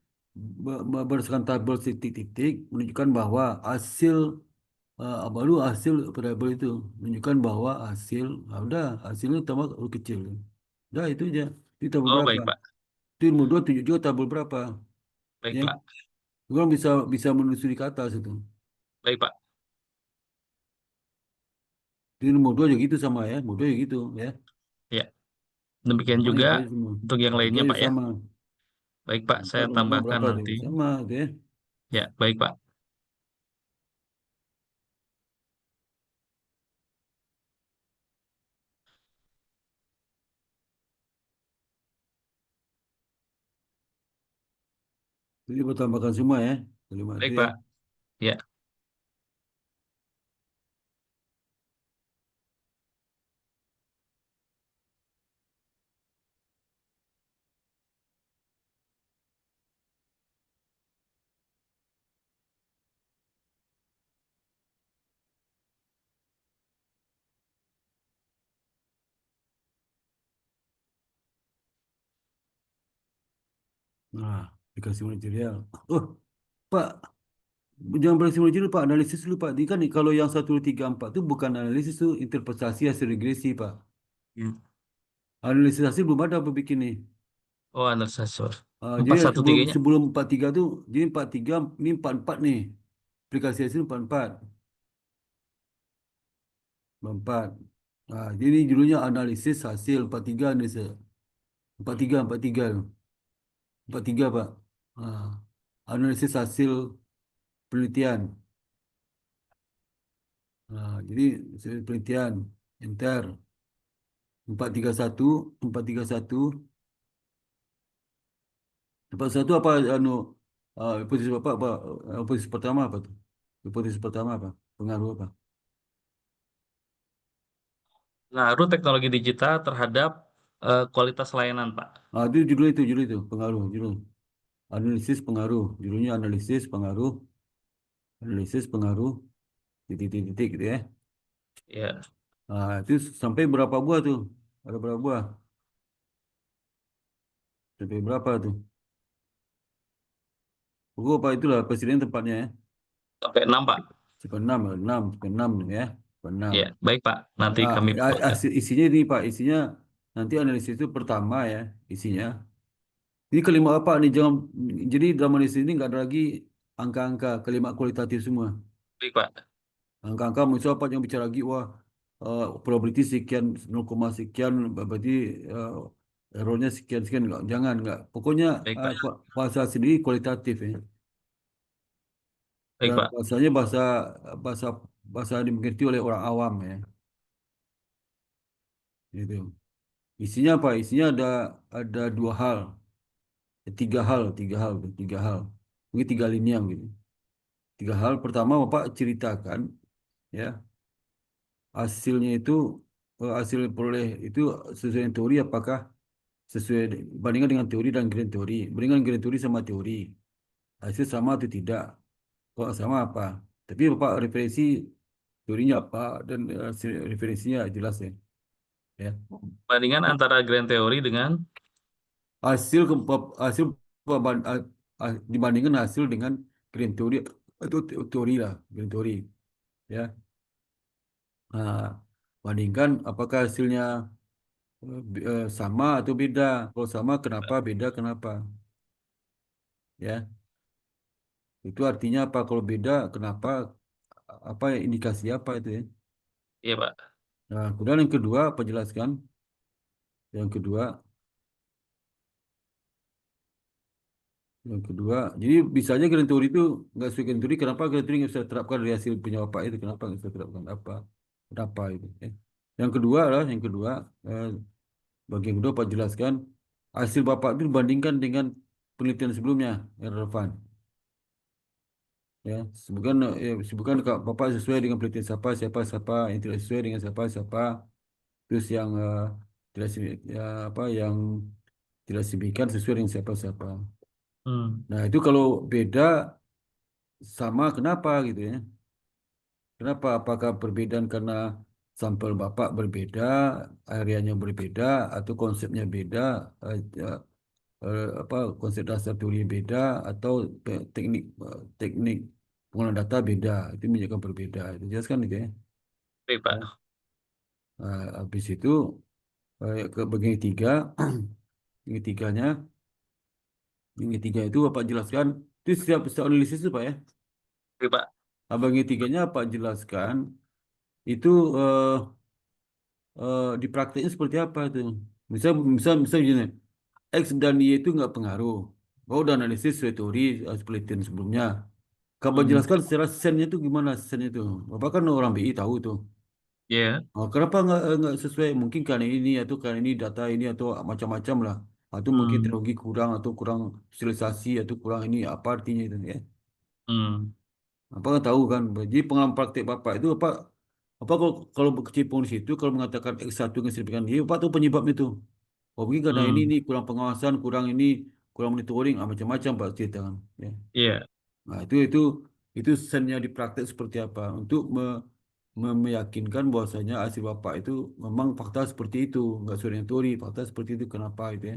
berdasarkan tabel titik-titik menunjukkan bahwa hasil baru hasil variabel itu menunjukkan bahwa hasil udah hasilnya tambah huruf kecil. Udah itu aja. Itu tabel Oh berapa? baik Pak. Itu ilmu dua tunjuk juga tabel berapa. Baik Ya, Pak. orang bisa bisa menelusuri ke atas itu. Baik Pak. Itu ilmu dua juga gitu sama ya, ilmu dua juga gitu ya. Ya. Demikian Sama juga itu aja semua. untuk yang Itu lainnya aja Pak ya. sama. Baik Pak, Empat saya nomor dua tambahkan berapa tuh? nanti. Sama itu ya. Ya, baik Pak. Jadi bertambahkan semua ya. Kalimat itu Baik ya. Pak. Ya. Nah, dikasih material. Oh, Pak, jangan berhasil dulu Pak, analisis dulu Pak. Ini kan kalau yang 1 3 4 itu bukan analisis itu interpretasi hasil regresi Pak. Ya. Analisis hasil belum ada apa bikin nih. Oh, analisa source. empat Jadi satu sebelum tiganya. sebelum 43 tuh, jadi 43 ini 44 nih. Aplikasi hasil 44, 44. Jadi judulnya analisis hasil 43 analisa. 43, 43, 43 Pak. Ah, analisis hasil penelitian. Jadi hasil penelitian, enter 431, 431. 41 apa anu hipotesis apa hipotesis pertama apa tuh? Hipotesis pertama apa? Pengaruh apa? Pengaruh teknologi digital terhadap kualitas layanan, Pak. Itu judul itu pengaruh judul. Analisis pengaruh, judulnya analisis pengaruh titik-titik gitu ya. Ya, Itu sampai berapa buah tuh? Ada berapa buah? Sampai berapa tuh? Pokok apa itulah presiden tempatnya ya. sampai 6, Pak. Sampai 6, 6, sampai 6 ya. Sampai 6. Ya, baik, Pak. Nanti kami baca. Isinya ini Pak, isinya nanti analisis itu pertama ya, isinya. Ini kelima apa nih? Jangan, jadi dalam analisis ini nggak ada lagi angka-angka, kelima kualitatif semua. Baik, Pak. Angka-angka misalnya apa yang bicara lagi, wah probability sekian 0, sekian, berarti eh, errornya sekian sekian, nggak, jangan nggak. Pokoknya Baik, Pak. bahasa sendiri kualitatif ya. Baik, Dan Pak. bahasanya bahasa bahasa bahasa yang dimengerti oleh orang awam ya. Gitu. Isinya apa? Isinya ada dua hal, tiga hal. Mungkin tiga linear gitu. Tiga hal. Pertama, Bapak ceritakan ya hasilnya itu hasil peroleh itu sesuai dengan teori apakah bandingkan dengan teori dan grand teori, bandingkan grand teori sama teori, hasil sama atau tidak, kalau sama apa, tapi Bapak referensi teorinya apa dan hasil referensinya jelas ya, ya. Bandingan antara grand theory dengan hasil ke, hasil dibandingkan hasil dengan grand teori itu teori lah, grand teori ya. Nah, bandingkan apakah hasilnya sama atau beda. Kalau sama, kenapa? Beda, kenapa? Ya, itu artinya apa? Kalau beda, kenapa? Apa indikasi apa itu ya? iya, Pak. Nah, kemudian yang kedua, apa jelaskan? Yang kedua, jadi bisa aja grand teori itu nggak sesuai grand teori. Kenapa grand teori nggak bisa terapkan dari hasil punya bapak itu? Kenapa nggak bisa terapkan apa? Kenapa itu? Ya. Yang kedua, eh, bagian kedua, Pak jelaskan hasil bapak itu dibandingkan dengan penelitian sebelumnya yang relevan. Ya, sebutkan Kak, Bapak sesuai dengan penelitian siapa, siapa, siapa, yang tidak sesuai dengan siapa, siapa, terus yang tidak ya, apa yang tidak signifikan sesuai dengan siapa, siapa. Hmm. Nah, itu kalau beda sama kenapa gitu ya? Kenapa? Apakah perbedaan karena sampel Bapak berbeda, areanya berbeda, atau konsepnya beda, eh, eh, apa konsep dasar teori beda, atau teknik pengolahan data beda, itu menunjukkan berbeda. Itu jelas kan itu ya. Baik, Ya. Pak. Habis itu ke bagian tiga, yang ketiganya, yang ketiga itu Bapak jelaskan itu setiap analisis itu Pak ya. Baik, Pak. Bagian tiganya Pak jelaskan itu di prakteknya seperti apa itu. Misal gini, X dan Y itu nggak pengaruh. Oh, udah analisis sesuai teori penelitian sebelumnya. Kabar Hmm. jelaskan secara sennya itu gimana sennya itu. Bapak kan orang BI tahu tuh. Ya. Oh, kenapa nggak sesuai? Mungkin karena ini atau karena ini data ini atau macam-macam lah. Atau mungkin Hmm. teknologi kurang atau kurang visualisasi atau kurang ini apa artinya itu ya? Hmm. Apa kan tahu kan? Jadi pengalaman praktik Bapak itu apa kalau berkecimpung di situ kalau mengatakan X1 dengan signifikan Y, Bapak tahu penyebab itu. Oh, mungkin karena ini Hmm. kurang pengawasan, kurang ini, kurang monitoring, macam-macam Pak cerita kan. Ya. Iya. Nah, itu sennya di praktek seperti apa untuk meyakinkan bahwasanya hasil Bapak itu memang fakta seperti itu, nggak sesuai dengan teori, fakta seperti itu. Kenapa itu ya?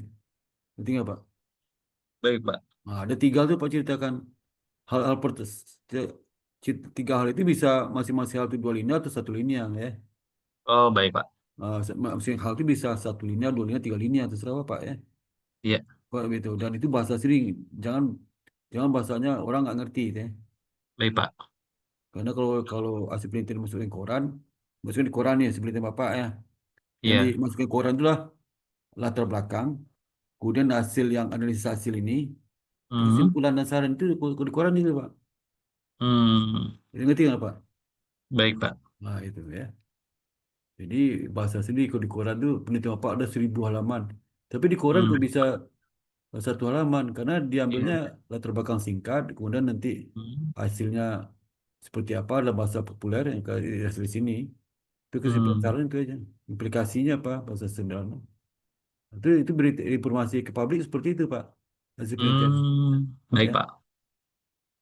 Ngerti nggak Pak? Baik, Pak. Nah, ada tiga tuh Pak ceritakan hal-hal tiga hal itu bisa masing-masing hal itu dua linear atau satu linear ya. Oh, baik, Pak. Masing hal itu bisa satu linear, dua linear, tiga linear terserah Pak ya. Iya. Begitu. Dan itu bahasa sering. Jangan jangan bahasanya orang nggak ngerti, ya. Baik, Pak. Karena kalau kalau hasil penelitian masukin di koran nih, hasil penelitian Bapak ya. Yang Iya. dimasukin koran itulah latar belakang, kemudian hasil yang analisis hasil ini, Hmm. kesimpulan dan saran itu di koran itu, Pak. Hmm. Jadi ngerti nggak, Pak? Baik, Pak. Nah, itu ya. Jadi bahasa sendiri kalau di koran tuh penelitian Bapak ada 1.000 halaman. Tapi di koran Hmm. kok bisa 1 halaman? Karena diambilnya Iya. latar belakang singkat, kemudian nanti Hmm. hasilnya seperti apa dalam bahasa populer yang hasil di sini. Itu kesimpulan Hmm. saran itu aja. Implikasinya apa? Bahasa sederhana. Itu beri informasi ke publik seperti itu, Pak. Hasil penelitian. Baik, Ya. Pak.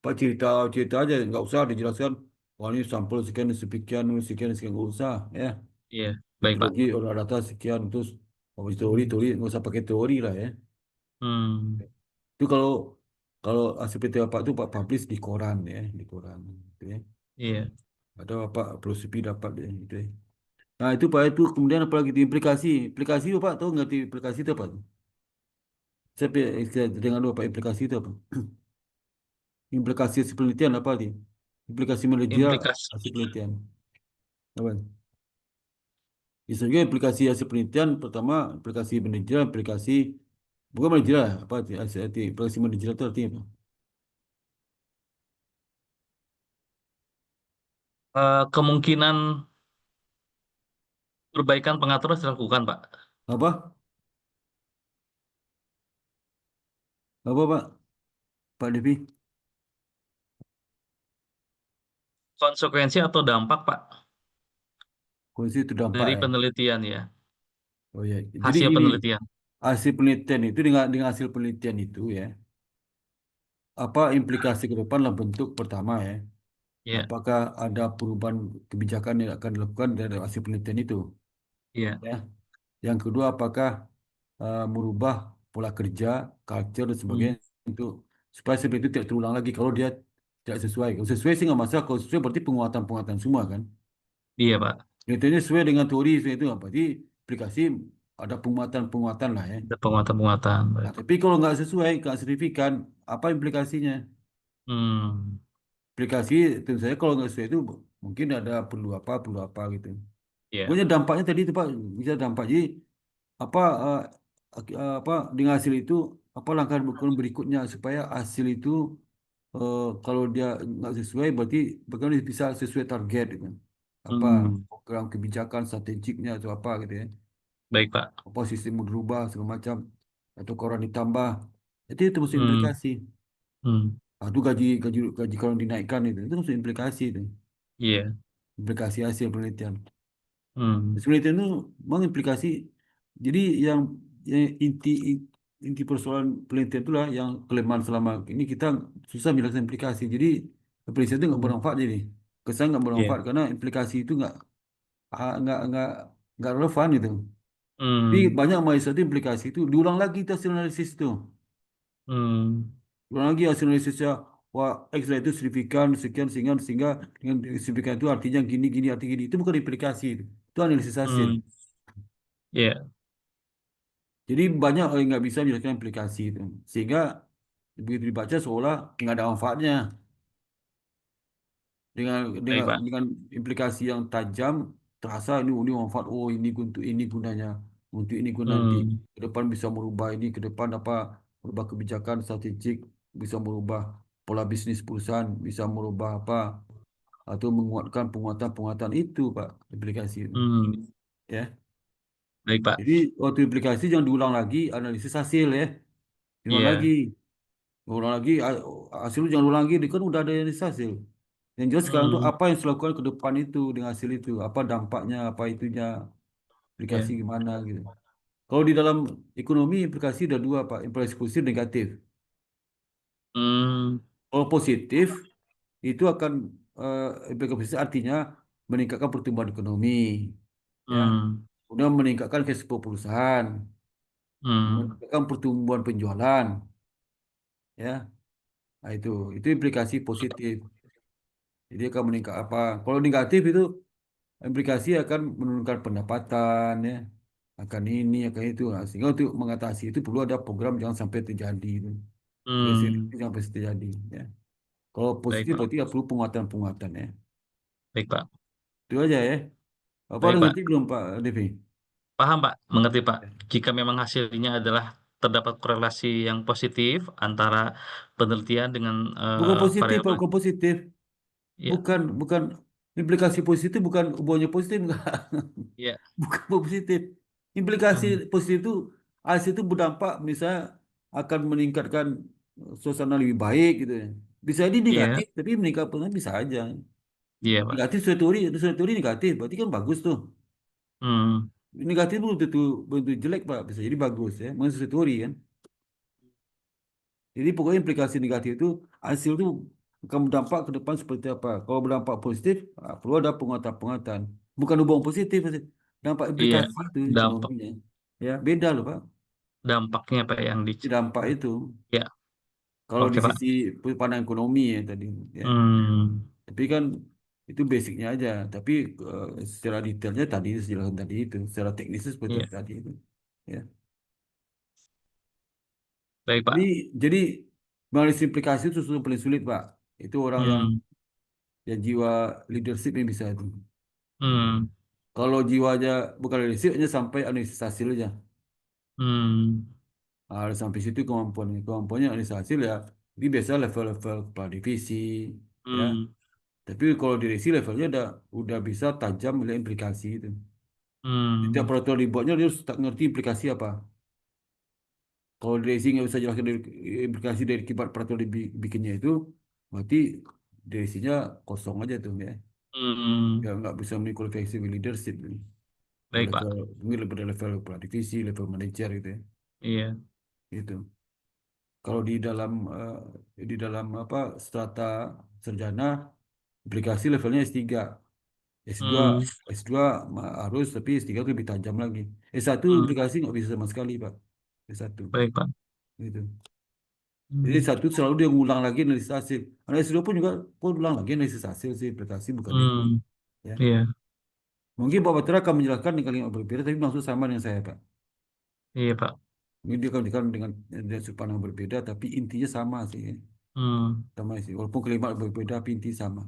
Pak cerita cerita aja, nggak usah dijelaskan. Wah, ini sampel sekian, sekian, sekian, sekian, nggak usah. Ya. Iya. Baik, Pak. Metodologi orang data sekian, terus teori, teori, nggak usah pakai teori lah ya. Hmm. Itu kalau kalau hasil penelitian Pak itu Pak publish di koran ya, di koran. Gitu ya. Iya. Atau Pak filosofi dapat ya, gitu ya. Nah itu Pak itu kemudian apalagi di implikasi, implikasi itu Pak tahu nggak di implikasi itu apa? Saya dengar dulu Pak implikasi itu apa? Implikasi hasil penelitian apa nih? Implikasi manajerial Implikasi. hasil penelitian. Apa? Misalnya implikasi hasil penelitian pertama implikasi manajerial, implikasi bukan manajerial apa implikasi manajerial itu artinya apa? Kemungkinan perbaikan pengaturan harus dilakukan, Pak. Apa? Apa Pak? Pak Devi? Konsekuensi atau dampak, Pak, Kondisi terdampak dari ya. penelitian ya. Oh ya. Jadi Hasil gini, penelitian. hasil penelitian itu dengan hasil penelitian itu ya, apa implikasi ke depan dalam bentuk pertama ya. Ya. Apakah ada perubahan kebijakan yang akan dilakukan dari hasil penelitian itu? Iya. Ya. Yang kedua, apakah merubah pola kerja, culture dan Hmm. sebagainya untuk supaya seperti itu tidak terulang lagi kalau dia tidak sesuai. Kalau sesuai sih nggak masalah. Kalau sesuai berarti penguatan-penguatan semua kan. Iya, Pak. Penelitiannya sesuai dengan teori sesuai itu berarti aplikasi ada penguatan-penguatan lah ya. Ada penguatan-penguatan. Nah, Baik. tapi kalau nggak sesuai, nggak signifikan, apa implikasinya? Hmm. Implikasi tentu saja kalau nggak sesuai itu mungkin ada perlu apa gitu. Iya. Pokoknya dampaknya tadi itu Pak bisa dampak. Jadi apa apa dengan hasil itu apa langkah berikutnya supaya hasil itu kalau dia nggak sesuai berarti bagaimana bisa sesuai target gitu. Apa Hmm. program kebijakan strategiknya atau apa gitu ya. Baik, Pak. Apa sistem mau dirubah segala macam atau koran ditambah. Itu masuk Hmm. implikasi. Hmm. Ah, itu gaji gaji gaji kalau dinaikkan itu masuk implikasi itu. Iya. Implikasi hasil penelitian. Hmm. Penelitian itu mengimplikasi. Jadi yang inti inti persoalan penelitian itulah yang kelemahan selama ini kita susah menjelaskan implikasi. Jadi penelitian itu nggak Hmm. bermanfaat jadi. Kesan nggak Iya. bermanfaat karena implikasi itu ah, nggak nggak nggak relevan gitu. Jadi Hmm. banyak mahasiswa itu implikasi itu diulang lagi itu hasil analisis itu. Hmm. Ulang lagi hasil analisisnya, wah X itu signifikan sekian sehingga dengan signifikan itu artinya gini gini arti gini itu bukan implikasi itu analisis hasil. Hmm. Iya. Jadi banyak orang yang nggak bisa menjelaskan implikasi itu sehingga begitu dibaca seolah nggak ada manfaatnya dengan Baik, dengan Pak. dengan implikasi yang tajam terasa ini manfaat oh ini untuk ini gunanya untuk ini guna nanti Hmm. ke depan bisa merubah ini ke depan apa merubah kebijakan strategik bisa merubah pola bisnis perusahaan bisa merubah apa atau menguatkan penguatan-penguatan itu Pak implikasi itu Hmm. ya. Baik, Pak. Jadi waktu implikasi jangan diulang lagi analisis hasil ya. Diulang lagi. Iya. Diulang lagi hasil itu jangan ulang lagi dia kan udah ada analisis hasil. Yang jelas sekarang tuh Hmm. apa yang dilakukan ke depan itu dengan hasil itu, apa dampaknya, apa itunya, implikasi Iya. gimana gitu. Kalau di dalam ekonomi implikasi ada dua Pak, implikasi positif negatif. Hmm. Kalau positif itu akan implikasi positif artinya meningkatkan pertumbuhan ekonomi, ya. Hmm. Kemudian meningkatkan cash flow perusahaan, Hmm. meningkatkan pertumbuhan penjualan, ya. Nah, itu implikasi positif. Jadi akan meningkat apa? Kalau negatif itu implikasi akan menurunkan pendapatan, ya. akan itu. Nah, sehingga untuk mengatasi itu perlu ada program jangan sampai terjadi itu. Resiko Hmm, jangan sampai terjadi. Ya. Kalau baik positif Pak, berarti ya perlu penguatan-penguatan ya. baik Pak, Itu aja ya. Apa baik udah Pak. ngerti belum Pak Devi? Paham Pak, mengerti Pak. Ya. Jika memang hasilnya adalah terdapat korelasi yang positif antara penelitian dengan Bukan positif, Pak, variabel, bukan positif. ya, Bukan implikasi positif bukan hubungannya positif enggak. ya, Bukan positif. Implikasi hmm, positif itu AS itu berdampak misalnya akan meningkatkan suasana lebih baik gitu ya. Bisa jadi iya, negatif tapi meningkatkan bisa aja. iya Pak. Sesuai teori negatif berarti kan bagus tuh. Hmm, Negatif belum tentu jelek Pak, bisa jadi bagus ya. Maksud sesuai teori kan. Jadi pokoknya implikasi negatif itu hasil itu akan berdampak ke depan seperti apa. Kalau berdampak positif, perlu ada penguatan-penguatan. Bukan hubungan positif, dampak iya, implikasi itu dampak ekonominya. Ya, beda loh Pak. dampaknya Pak yang di, Dampak itu. ya, Kalau di oke Pak. sisi pandang ekonomi ya tadi, ya. Hmm, Tapi kan itu basicnya aja. Tapi secara detailnya tadi dijelaskan tadi itu, secara teknisnya seperti iya, itu tadi itu. Ya. baik Jadi Pak. jadi menganalisis implikasi itu sesuatu yang paling sulit Pak. Itu orang Hmm, yang jiwa leadership yang bisa itu. hmm, Kalau jiwanya bukan leadership, hanya sampai analisis hasil aja. hmm, Sampai situ kemampuannya analisis hasil ya. Ini biasa level-level kepala divisi, ya. hmm, Tapi kalau direksi levelnya udah bisa tajam melihat implikasi itu. Setiap hmm, peraturan dibuatnya dia harus tak ngerti implikasi apa. Kalau direksi nggak bisa jelaskan implikasi dari kibat peraturan dibikinnya itu, berarti direksinya kosong aja tuh ya. Ya hmm, nggak bisa mengkualifikasi leadership. baik Level Pak. mungkin pada level kepala divisi, level manajer gitu ya. Iya, Itu. Kalau di dalam apa strata sarjana aplikasi levelnya S3. S2 hmm, S2 harus tapi S3 lebih tajam lagi. S1 hmm, aplikasi nggak bisa sama sekali, Pak. S1 baik Pak. gitu. Jadi Hmm, satu selalu dia ngulang lagi analisis hasil. Anak S2 pun ulang lagi analisis hasil sih aplikasi bukan itu hmm, ya. iya, Mungkin Pak Batra akan menjelaskan dengan kalimat berbeda tapi maksud sama dengan saya, Pak. iya Pak. Ini dia akan menjelaskan dengan sudut pandang berbeda tapi intinya sama sih. Hmm, Sama sih. Walaupun kalimat berbeda tapi inti sama.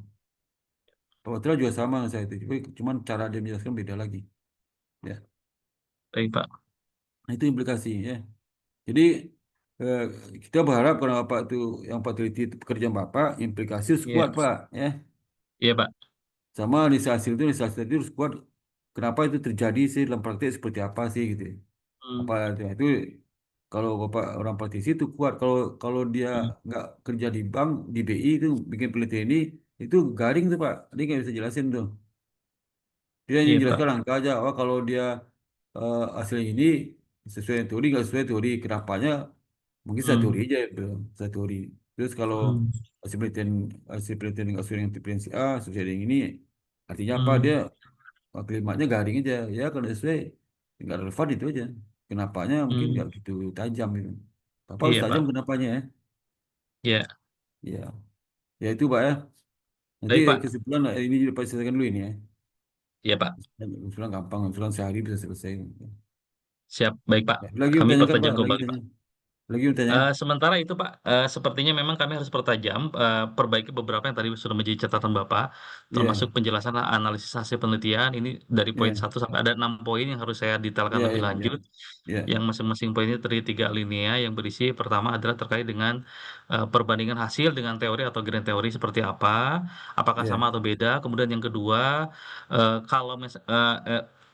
Pak Batra juga sama dengan saya itu. Cuman cara dia menjelaskan beda lagi. Ya. baik Pak. Nah, itu implikasi ya. Jadi eh, kita berharap kalau Bapak itu yang Pak teliti itu pekerjaan Bapak, implikasi harus Iya, kuat Pak, ya. iya Pak. Sama list hasil itu harus kuat. Kenapa itu terjadi sih dalam praktek seperti apa sih gitu. Ya. Hmm, Apa itu kalau Bapak orang praktisi itu kuat. Kalau kalau dia hmm, nggak kerja di bank, di BI itu bikin penelitian ini itu garing tuh Pak. Dia nggak bisa jelasin tuh. Dia hanya iya jelaskan Pak. angka aja. Oh kalau dia hasilnya ini sesuai teori nggak sesuai teori. Kenapanya? Mungkin satu teori Hmm, aja itu, satu teori. Terus kalau hmm, hasil penelitian hasil penelitian nggak sesuai dengan tipe si A, sesuai dengan ini, artinya apa? Dia hmm, kalimatnya garing aja. Ya kalau sesuai nggak relevan itu aja. Kenapanya mungkin hmm, nggak gitu tajam itu. Apa harus iya tajam Pak. kenapanya ya? Iya, Ya, ya itu Pak ya. Nanti baik Pak. kesimpulan ini dapat selesaikan dulu ini ya. Iya Pak. Kesimpulan gampang, kesimpulan sehari bisa selesai. Siap, baik Pak. Ya, lagi Kami bertanyakan Pak, pertajam lagi kembali Pak. tanya, lagi bertanya. Sementara itu Pak, sepertinya memang kami harus pertajam, perbaiki beberapa yang tadi sudah menjadi catatan Bapak, Iya, termasuk penjelasan analisis hasil penelitian. Ini dari poin iya, 1 sampai ada 6 poin yang harus saya detailkan iya, lebih iya, iya, lanjut. iya, Yang masing-masing poin ini terdiri 3 alinea yang berisi pertama adalah terkait dengan perbandingan hasil dengan teori atau grand teori seperti apa, apakah iya, sama atau beda. Kemudian yang kedua, kalau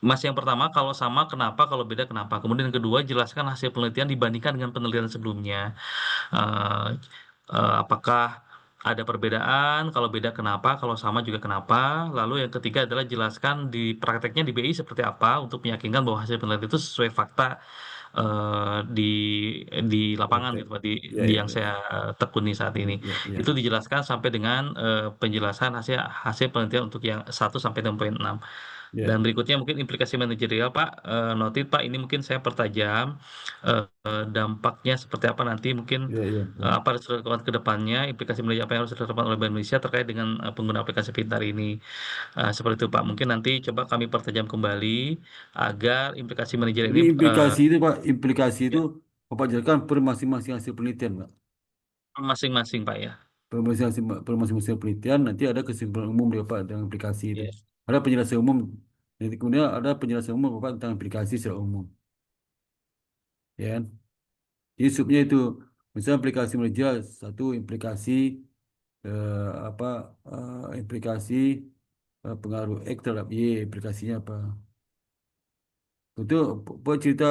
masih yang pertama, kalau sama kenapa, kalau beda kenapa. Kemudian yang kedua, jelaskan hasil penelitian dibandingkan dengan penelitian sebelumnya. Eh, apakah ada perbedaan? Kalau beda kenapa? Kalau sama juga kenapa? Lalu yang ketiga adalah jelaskan di prakteknya di BI seperti apa untuk meyakinkan bahwa hasil penelitian itu sesuai fakta di lapangan praktek. gitu Pak, di, Iya, di iya, yang iya, saya tekuni saat iya, ini. iya, iya. Itu dijelaskan sampai dengan penjelasan hasil hasil penelitian untuk yang 1 sampai 6.6. Dan Ya, berikutnya mungkin implikasi manajerial, Pak. Notit, Pak, ini mungkin saya pertajam dampaknya seperti apa nanti mungkin ya, ya, ya. apa harus dilakukan ke depannya, implikasi manajerial apa yang harus dilakukan oleh Bank Indonesia terkait dengan pengguna aplikasi pintar ini. Seperti itu, Pak. Mungkin nanti coba kami pertajam kembali agar implikasi manajerial Jadi ini implikasi itu Pak, implikasi itu ya, Bapak jelaskan per masing-masing hasil penelitian Pak. masing-masing, Pak ya. Per masing-masing penelitian nanti ada kesimpulan umum dari Bapak tentang implikasi itu. Iya. Ada penjelasan umum, nanti kemudian ada penjelasan umum Bapak tentang implikasi secara umum. Ya kan? Jadi subnya itu, misalnya implikasi media, satu implikasi apa implikasi pengaruh X terhadap Y, implikasinya apa. Itu cerita,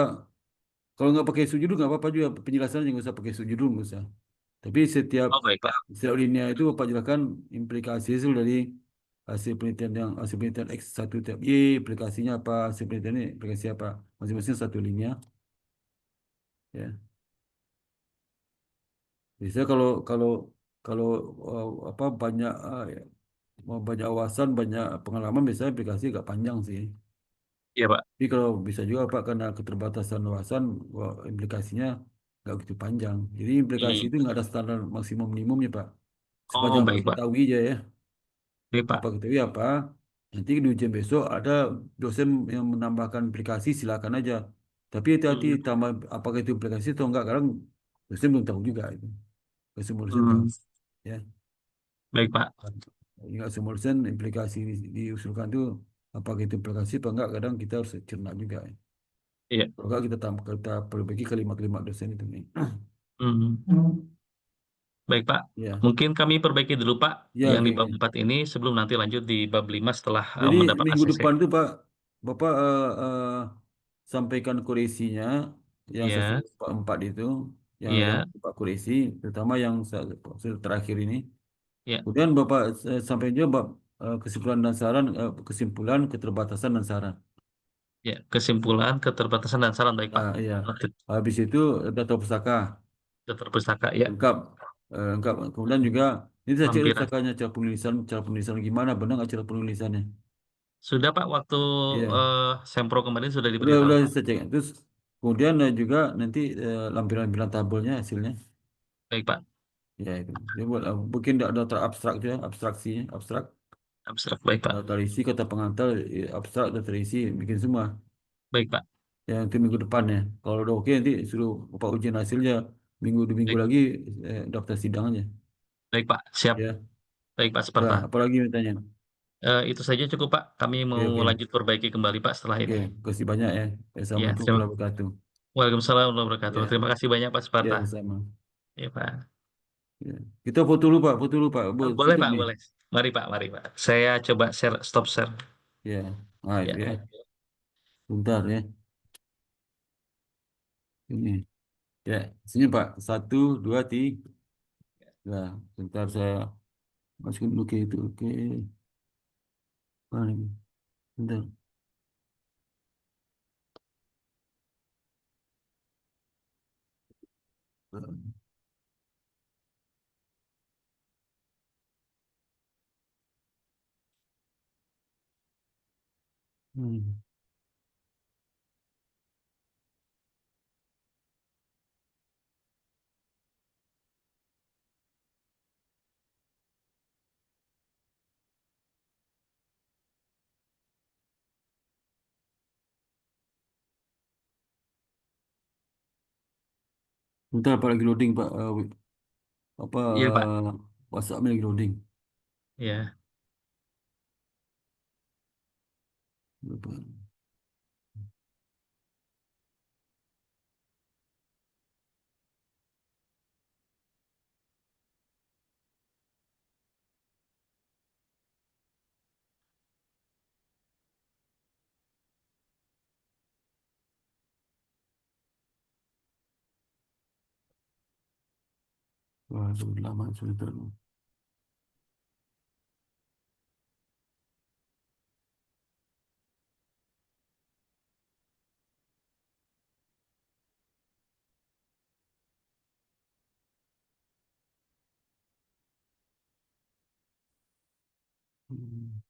kalau nggak pakai sujud nggak apa-apa juga, penjelasannya nggak usah pakai sujud nggak usah. Tapi setiap Oh, baik, Pak. setiap linia itu Bapak jelaskan implikasi itu dari hasil penelitian X satu tiap Y, implikasinya apa, hasil penelitian ini implikasi apa, masing-masing satu linia. Ya, biasanya kalau kalau kalau apa banyak ya, mau banyak wawasan, banyak pengalaman, biasanya implikasi agak panjang sih. Iya, Pak. Tapi kalau bisa juga Pak karena keterbatasan wawasan, implikasinya nggak begitu panjang. Jadi implikasi Hmm. itu nggak ada standar maksimum minimumnya Pak. Oh, Sepanjang Bapak baik, Pak. ketahui aja ya. Baik, Bapak Pak. ketahui apa? Nanti di ujian besok ada dosen yang menambahkan implikasi, silakan aja. Tapi hati-hati Hmm. tambah apakah itu implikasi atau enggak. Kadang dosen belum tahu juga itu. Nggak semua dosen tahu. Hmm. Ya, Baik, Pak. nggak semua dosen implikasi diusulkan itu apakah itu implikasi atau enggak. Kadang kita harus cerna juga. Ya. Iya. Kalau enggak kita tambah, kita perbaiki kalimat-kalimat dosen itu nih. Hmm. Baik, Pak. Ya, Mungkin kami perbaiki dulu, Pak, ya, yang oke, di bab oke. 4 ini sebelum nanti lanjut di bab 5 setelah Jadi mendapat minggu ACC. depan tuh Pak, Bapak sampaikan koreksinya yang Iya, sesuai Pak empat itu, yang iya, Pak koreksi, terutama yang terakhir ini. iya. Kemudian Bapak sampaikan juga bab kesimpulan dan saran, kesimpulan keterbatasan dan saran. Ya, kesimpulan, keterbatasan dan saran, baik, Pak. Nah, iya. Noted. Habis itu data pustaka Daftar pustaka, ya. lengkap, lengkap. Kemudian juga ini saya cek Lampiran. pustakanya cara penulisan gimana, benar nggak cara penulisannya? Sudah, Pak, waktu Iya. Sempro kemarin sudah Udah diberitahu, Pak. saya cek. Terus kemudian juga nanti lampiran-lampiran tabelnya hasilnya. Baik, Pak. Ya itu. Dia buat mungkin ada terabstrak juga, abstraksinya, abstrak. Abstrak, baik, Pak. Daftar isi, kata pengantar, abstrak, daftar isi, bikin semua. Baik, Pak. Ya nanti minggu depan ya. Kalau udah oke nanti suruh Bapak ujian hasilnya minggu dua minggu Baik, lagi daftar sidangnya. baik, Pak. Siap. Ya. Baik, Pak, Ya, Seperta. apalagi tanya. Itu saja cukup, Pak. Kami Oke, mau oke. lanjut perbaiki kembali, Pak, setelah Oke, ini. kasih banyak ya. Ya, Assalamualaikum terima. warahmatullahi wabarakatuh. Waalaikumsalam warahmatullahi wabarakatuh. Ya, Terima kasih banyak, Pak ya Separta. sama. Ya, Pak. Ya. Kita foto dulu Pak, foto dulu Pak. Boleh, Tutup Pak, nih. boleh. Mari, Pak, mari, Pak. Saya coba share, stop share. Ya. Nah, itu Ya, ya. Bentar ya. Ini. Ya, sini Pak. Satu, dua, tiga. Nah, bentar saya masukin dulu ke itu. Oke. Mana ini? Bentar. Hmm. Bentar Pak lagi loading Pak. Apa iya, Pak. WhatsApp lagi loading. Ya. Lupa. Wah, sudah lama sudah. Hmm.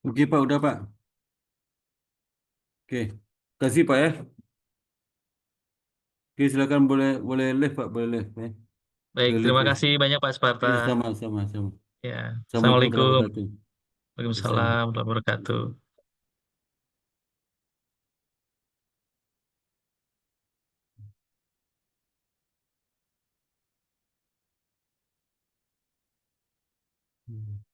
Oke Pak, udah Pak. Oke, kasih Pak ya. Oke, silakan boleh boleh live Pak, boleh live ya. Baik, Boleh live terima ya. kasih banyak Pak Sparta. Ya, sama sama sama. Ya, Assalamualaikum warahmatullahi Assalamualaikum. wabarakatuh. Ya, sama. Waalaikumsalam warahmatullahi wabarakatuh. Hmm.